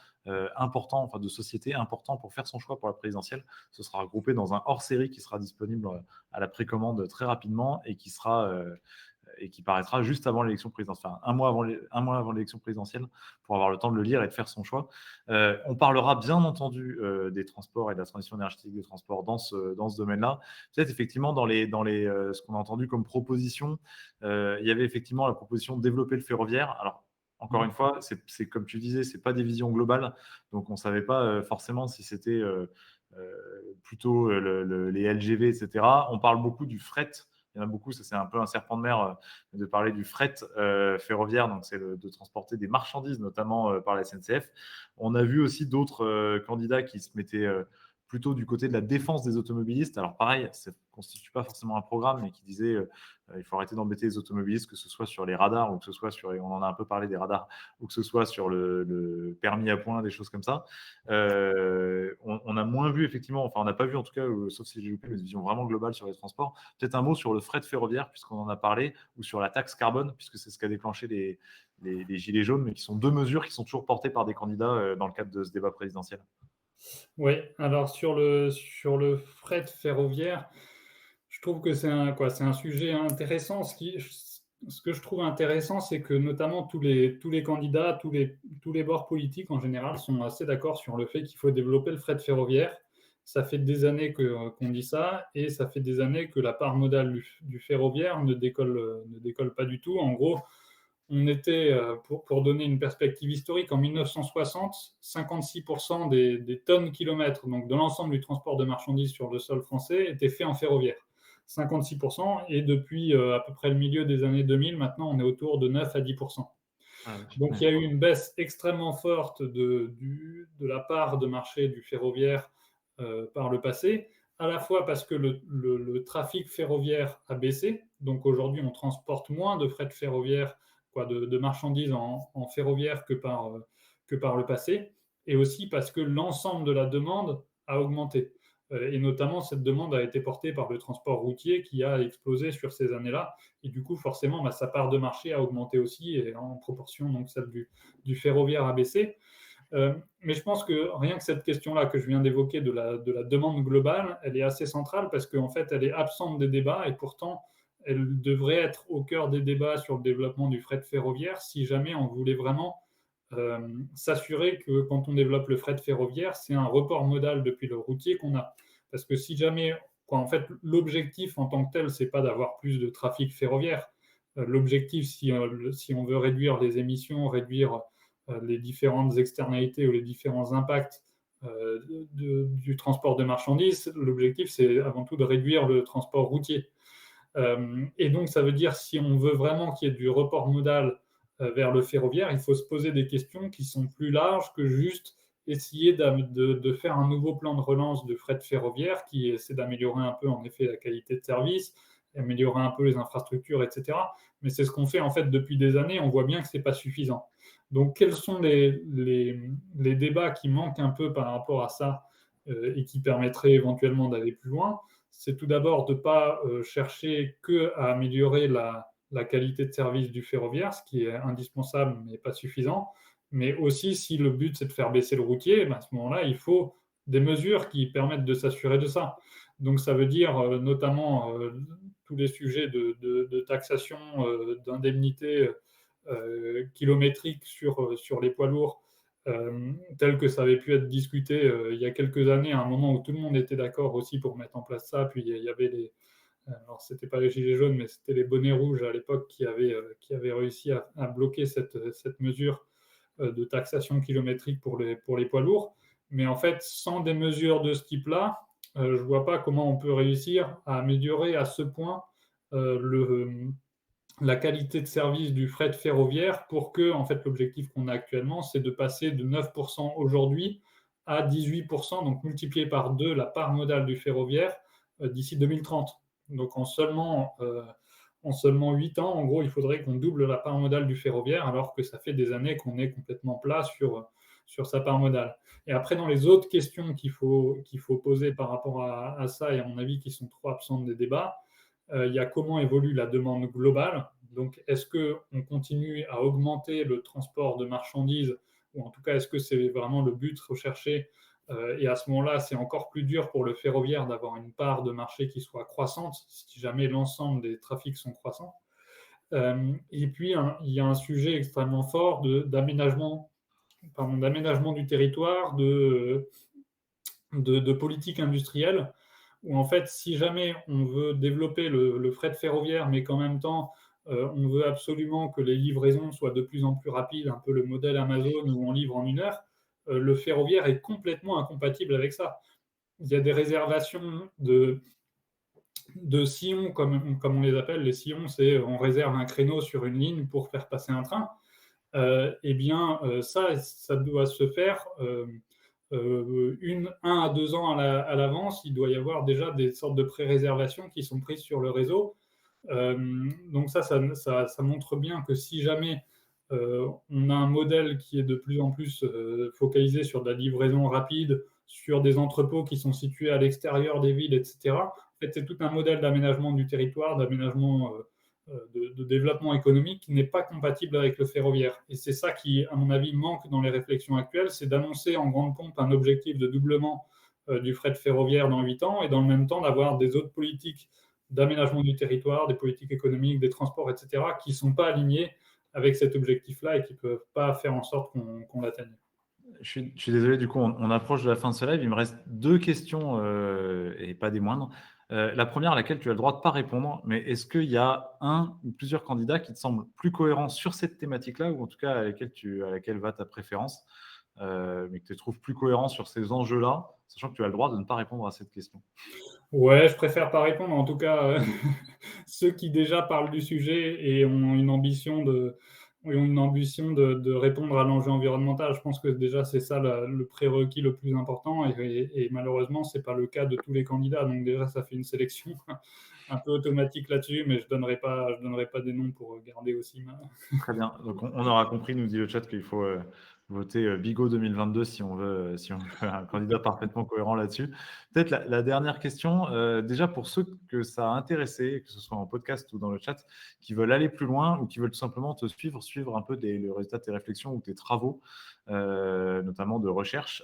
Speaker 1: importants, enfin de société importants pour faire son choix pour la présidentielle. Ce sera regroupé dans un hors-série qui sera disponible, à la précommande très rapidement et qui paraîtra juste avant l'élection présidentielle, enfin un mois avant l'élection présidentielle, pour avoir le temps de le lire et de faire son choix. On parlera bien entendu des transports et de la transition énergétique des transports dans ce domaine-là. Peut-être effectivement ce qu'on a entendu comme proposition, il y avait effectivement la proposition de développer le ferroviaire. Alors encore une fois, c'est comme tu disais, c'est pas des visions globales, donc on savait pas forcément si c'était plutôt les LGV, etc. On parle beaucoup du fret. Il y en a beaucoup, ça c'est un peu un serpent de mer de parler du fret ferroviaire, donc c'est de transporter des marchandises, notamment par la SNCF. On a vu aussi d'autres candidats qui se mettaient plutôt du côté de la défense des automobilistes. Alors pareil, ça ne constitue pas forcément un programme, mais qui disait il faut arrêter d'embêter les automobilistes, que ce soit sur les radars, ou que ce soit sur, on en a un peu parlé des radars, ou que ce soit sur le permis à points, des choses comme ça. On a moins vu effectivement, enfin on n'a pas vu en tout cas, sauf si j'ai loupé, une vision vraiment globale sur les transports. Peut-être un mot sur le fret ferroviaire, puisqu'on en a parlé, ou sur la taxe carbone, puisque c'est ce qui a déclenché les gilets jaunes, mais qui sont 2 mesures qui sont toujours portées par des candidats dans le cadre de ce débat présidentiel.
Speaker 2: Oui, alors sur le fret ferroviaire, je trouve que c'est un sujet intéressant. Ce que je trouve intéressant, c'est que notamment tous les candidats, tous les bords politiques en général sont assez d'accord sur le fait qu'il faut développer le fret ferroviaire. Ça fait des années qu'on dit ça, et ça fait des années que la part modale du ferroviaire ne décolle pas du tout. En gros, on était, pour donner une perspective historique, en 1960, 56% des tonnes kilomètres, donc de l'ensemble du transport de marchandises sur le sol français, était fait en ferroviaire. 56%, et depuis à peu près le milieu des années 2000, maintenant on est autour de 9 à 10%. Donc il y a eu une baisse extrêmement forte de la part de marché du ferroviaire par le passé, à la fois parce que le trafic ferroviaire a baissé, donc aujourd'hui on transporte moins de fret ferroviaire, de marchandises en ferroviaire que par le passé, et aussi parce que l'ensemble de la demande a augmenté. Et notamment, cette demande a été portée par le transport routier qui a explosé sur ces années-là. Et du coup, forcément, sa part de marché a augmenté aussi, et en proportion, donc celle du ferroviaire a baissé. Mais je pense que rien que cette question-là que je viens d'évoquer de la demande globale, elle est assez centrale, parce qu'en fait, elle est absente des débats, et pourtant, elle devrait être au cœur des débats sur le développement du fret ferroviaire, si jamais on voulait vraiment s'assurer que quand on développe le fret ferroviaire, c'est un report modal depuis le routier qu'on a. Parce que si jamais, en fait, l'objectif en tant que tel, c'est pas d'avoir plus de trafic ferroviaire. L'objectif, si on veut réduire les émissions, réduire les différentes externalités ou les différents impacts du transport de marchandises, l'objectif, c'est avant tout de réduire le transport routier. Et donc, ça veut dire, si on veut vraiment qu'il y ait du report modal vers le ferroviaire, il faut se poser des questions qui sont plus larges que juste essayer de faire un nouveau plan de relance de fret ferroviaire qui essaie d'améliorer un peu en effet la qualité de service, améliorer un peu les infrastructures, etc. Mais c'est ce qu'on fait en fait depuis des années, on voit bien que ce n'est pas suffisant. Donc quels sont les débats qui manquent un peu par rapport à ça et qui permettraient éventuellement d'aller plus loin? C'est tout d'abord de ne pas chercher qu'à améliorer la qualité de service du ferroviaire, ce qui est indispensable mais pas suffisant. Mais aussi, si le but c'est de faire baisser le routier, à ce moment-là, il faut des mesures qui permettent de s'assurer de ça. Donc ça veut dire notamment tous les sujets de taxation, d'indemnité kilométrique sur les poids lourds, tel que ça avait pu être discuté il y a quelques années, à un moment où tout le monde était d'accord aussi pour mettre en place ça. Puis il y avait alors c'était pas les gilets jaunes, mais c'était les bonnets rouges à l'époque qui avaient réussi à bloquer cette mesure de taxation kilométrique pour les poids lourds. Mais en fait, sans des mesures de ce type-là, je ne vois pas comment on peut réussir à améliorer à ce point la qualité de service du fret ferroviaire pour que, en fait, l'objectif qu'on a actuellement, c'est de passer de 9% aujourd'hui à 18%, donc multiplier par 2 la part modale du ferroviaire d'ici 2030. Donc en seulement 8 ans, en gros, il faudrait qu'on double la part modale du ferroviaire, alors que ça fait des années qu'on est complètement plat sur sa part modale. Et après, dans les autres questions qu'il faut poser par rapport à ça, et à mon avis qui sont trop absentes des débats, il y a comment évolue la demande globale. Donc, est-ce qu'on continue à augmenter le transport de marchandises, ou en tout cas, est-ce que c'est vraiment le but recherché? Et à ce moment-là, c'est encore plus dur pour le ferroviaire d'avoir une part de marché qui soit croissante, si jamais l'ensemble des trafics sont croissants. Et puis, il y a un sujet extrêmement fort d'aménagement du territoire, de politique industrielle, où en fait, si jamais on veut développer le fret ferroviaire, mais qu'en même temps, on veut absolument que les livraisons soient de plus en plus rapides, un peu le modèle Amazon où on livre en 1 heure, le ferroviaire est complètement incompatible avec ça. Il y a des réservations de sillons, comme on les appelle. Les sillons, c'est on réserve un créneau sur une ligne pour faire passer un train. Eh bien, ça doit se faire 1 à 2 ans à l'avance. Il doit y avoir déjà des sortes de pré-réservations qui sont prises sur le réseau. Donc ça montre bien que si jamais on a un modèle qui est de plus en plus focalisé sur de la livraison rapide, sur des entrepôts qui sont situés à l'extérieur des villes, etc. En fait, c'est tout un modèle d'aménagement du territoire, d'aménagement de développement économique qui n'est pas compatible avec le ferroviaire. Et c'est ça qui, à mon avis, manque dans les réflexions actuelles, c'est d'annoncer en grande pompe un objectif de doublement du fret ferroviaire dans 8 ans et dans le même temps d'avoir des autres politiques d'aménagement du territoire, des politiques économiques, des transports, etc., qui ne sont pas alignées avec cet objectif-là et qui ne peuvent pas faire en sorte qu'on l'atteigne.
Speaker 1: Je suis désolé, du coup, on approche de la fin de ce live. Il me reste 2 questions et pas des moindres. La première, à laquelle tu as le droit de ne pas répondre, mais est-ce qu'il y a un ou plusieurs candidats qui te semblent plus cohérents sur cette thématique-là, ou en tout cas à laquelle va ta préférence, mais que tu trouves plus cohérent sur ces enjeux-là, sachant que tu as le droit de ne pas répondre à cette question?
Speaker 2: Ouais, je préfère pas répondre. En tout cas, ceux qui déjà parlent du sujet et ont une ambition de répondre à l'enjeu environnemental. Je pense que déjà, c'est ça le prérequis le plus important. Et malheureusement, ce n'est pas le cas de tous les candidats. Donc déjà, ça fait une sélection un peu automatique là-dessus, mais je donnerai pas des noms pour garder aussi
Speaker 1: Très bien. Donc, on aura compris, nous dit le chat, qu'il faut voter Bigot 2022 si on veut un candidat parfaitement cohérent là-dessus. Peut-être la dernière question, déjà pour ceux que ça a intéressé, que ce soit en podcast ou dans le chat, qui veulent aller plus loin ou qui veulent tout simplement te suivre un peu le résultat de tes réflexions ou tes travaux, notamment de recherche,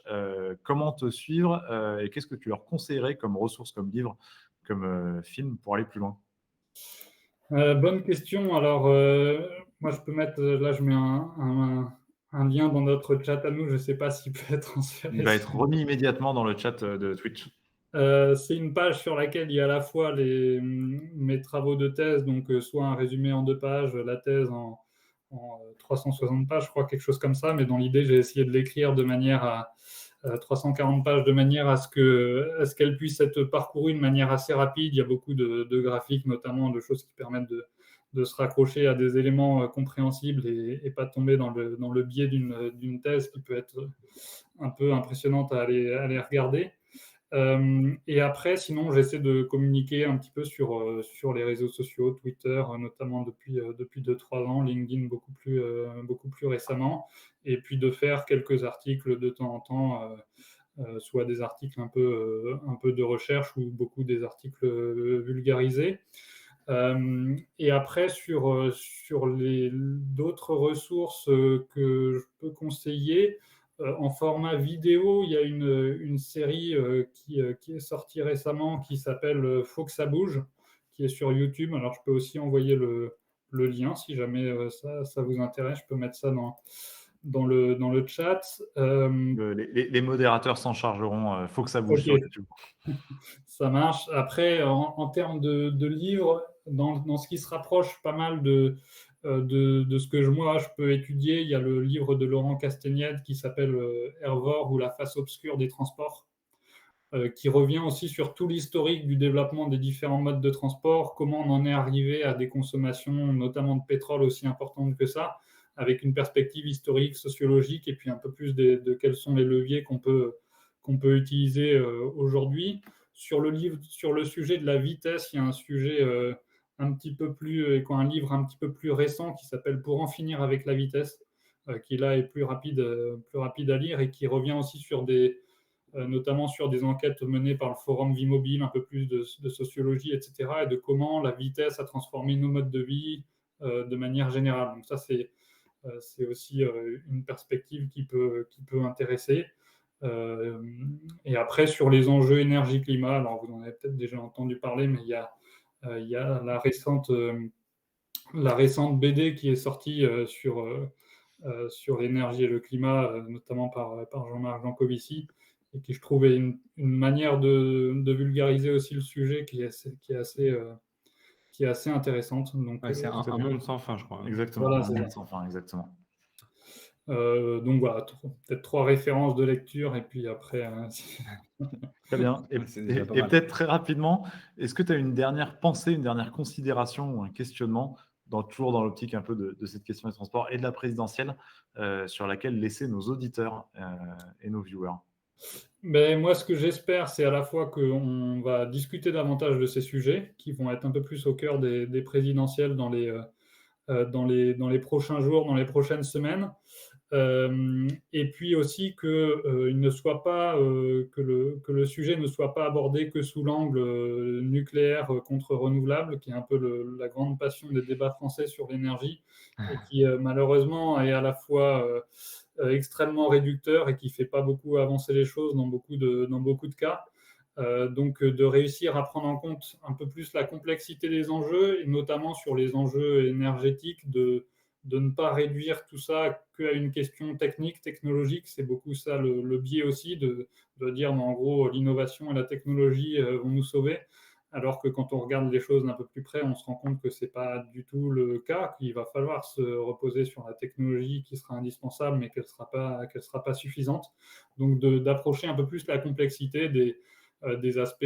Speaker 1: comment te suivre et qu'est-ce que tu leur conseillerais comme ressources, comme livres, comme film pour aller plus loin?
Speaker 2: Bonne question. Alors, moi, je peux mettre, là, je mets un lien dans notre chat à nous. Je ne sais pas s'il peut être transféré.
Speaker 1: Il va être remis immédiatement dans le chat de Twitch.
Speaker 2: C'est une page sur laquelle il y a à la fois mes travaux de thèse, donc soit un résumé en 2 pages, la thèse en 360 pages, je crois, quelque chose comme ça. Mais dans l'idée, j'ai essayé de l'écrire de manière à 340 pages, de manière à ce qu'elle puisse être parcourue de manière assez rapide. Il y a beaucoup de graphiques, notamment de choses qui permettent de se raccrocher à des éléments compréhensibles et pas tomber dans le biais d'une thèse qui peut être un peu impressionnante à aller regarder. Et après, sinon, j'essaie de communiquer un petit peu sur les réseaux sociaux, Twitter, notamment depuis 2-3 ans, LinkedIn beaucoup plus récemment, et puis de faire quelques articles de temps en temps, soit des articles un peu de recherche ou beaucoup des articles vulgarisés. Et après, sur d'autres ressources que je peux conseiller, en format vidéo, il y a une série qui est sortie récemment qui s'appelle Faut que ça bouge, qui est sur YouTube. Alors, je peux aussi envoyer le lien si jamais ça vous intéresse. Je peux mettre ça dans le chat.
Speaker 1: Les modérateurs s'en chargeront. Faut que ça bouge
Speaker 2: Ok,
Speaker 1: sur YouTube.
Speaker 2: ça marche. Après, en termes de livres, dans ce qui se rapproche pas mal de ce que moi je peux étudier, il y a le livre de Laurent Castagnède qui s'appelle Hervor ou la face obscure des transports, qui revient aussi sur tout l'historique du développement des différents modes de transport, comment on en est arrivé à des consommations, notamment de pétrole, aussi importantes que ça, avec une perspective historique, sociologique, et puis un peu plus de quels sont les leviers qu'on peut utiliser aujourd'hui. Sur le sujet de la vitesse, il y a un sujet un livre un petit peu plus récent qui s'appelle Pour en finir avec la vitesse, qui là est plus rapide à lire et qui revient aussi sur notamment sur des enquêtes menées par le Forum Vie Mobile, un peu plus de sociologie, etc., et de comment la vitesse a transformé nos modes de vie de manière générale. Donc ça, c'est aussi une perspective qui peut intéresser. Et après, sur les enjeux énergie-climat, alors vous en avez peut-être déjà entendu parler, mais il y a la récente BD qui est sortie sur l'énergie et le climat, notamment par Jean-Marc Jancovici, et qui, je trouve, est une manière de vulgariser aussi le sujet qui est assez intéressante. Donc,
Speaker 3: Ouais, c'est un monde sans fin, je crois.
Speaker 1: Exactement.
Speaker 2: voilà,
Speaker 1: Un
Speaker 2: c'est
Speaker 1: monde
Speaker 2: ça.
Speaker 1: sans fin, exactement.
Speaker 2: Donc voilà, peut-être 3 références de lecture, et puis après,
Speaker 1: Très bien. Et,
Speaker 3: Ouais, c'est déjà pas
Speaker 1: et
Speaker 3: mal.
Speaker 1: peut-être très rapidement, est-ce que tu as une dernière pensée, une dernière considération ou un questionnement, toujours dans l'optique un peu de cette question des transports et de la présidentielle, sur laquelle laisser nos auditeurs et nos viewers?
Speaker 2: Ben, moi, ce que j'espère, c'est à la fois qu'on va discuter davantage de ces sujets, qui vont être un peu plus au cœur des présidentielles dans les prochains jours, dans les prochaines semaines. Et puis aussi il ne soit pas, que le sujet ne soit pas abordé que sous l'angle nucléaire contre renouvelable, qui est un peu la grande passion des débats français sur l'énergie, et qui malheureusement est à la fois extrêmement réducteur et qui ne fait pas beaucoup avancer les choses dans beaucoup de cas. Donc de réussir à prendre en compte un peu plus la complexité des enjeux, et notamment sur les enjeux énergétiques, de ne pas réduire tout ça qu'à une question technique, technologique. C'est beaucoup ça le biais aussi, de dire en gros l'innovation et la technologie vont nous sauver, alors que quand on regarde les choses d'un peu plus près, on se rend compte que ce n'est pas du tout le cas, qu'il va falloir se reposer sur la technologie qui sera indispensable, mais qu'elle sera pas suffisante. Donc d'approcher un peu plus la complexité des aspects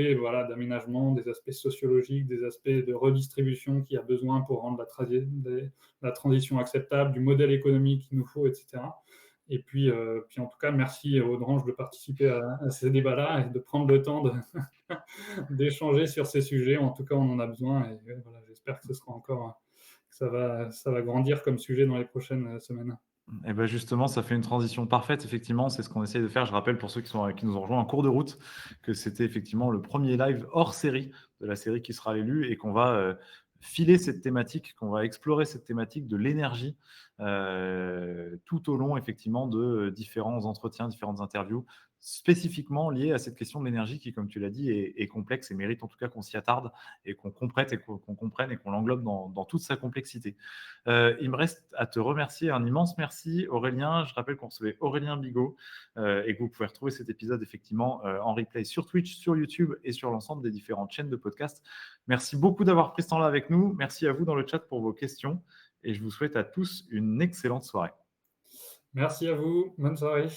Speaker 2: d'aménagement, des aspects sociologiques, des aspects de redistribution qu'il y a besoin pour rendre la transition acceptable, du modèle économique qu'il nous faut, etc. Et puis en tout cas, merci Audrange de participer à ces débats-là et de prendre le temps d'échanger sur ces sujets. En tout cas, on en a besoin, et voilà, j'espère que ça va grandir comme sujet dans les prochaines semaines.
Speaker 1: Et ben justement, ça fait une transition parfaite. Effectivement, c'est ce qu'on essaye de faire. Je rappelle pour ceux qui nous ont rejoints en cours de route que c'était effectivement le premier live hors série de la série qui sera l'élu, et qu'on va filer cette thématique, qu'on va explorer cette thématique de l'énergie tout au long effectivement de différents entretiens, différentes interviews spécifiquement liées à cette question de l'énergie qui, comme tu l'as dit, est complexe et mérite en tout cas qu'on s'y attarde et qu'on comprenne et qu'on l'englobe dans toute sa complexité. Il me reste à te remercier, un immense merci Aurélien. Je rappelle qu'on recevait Aurélien Bigot et que vous pouvez retrouver cet épisode effectivement en replay sur Twitch, sur YouTube et sur l'ensemble des différentes chaînes de podcast. Merci beaucoup d'avoir pris ce temps-là avec nous. Merci à vous dans le chat pour vos questions et je vous souhaite à tous une excellente soirée.
Speaker 2: Merci à vous, bonne soirée.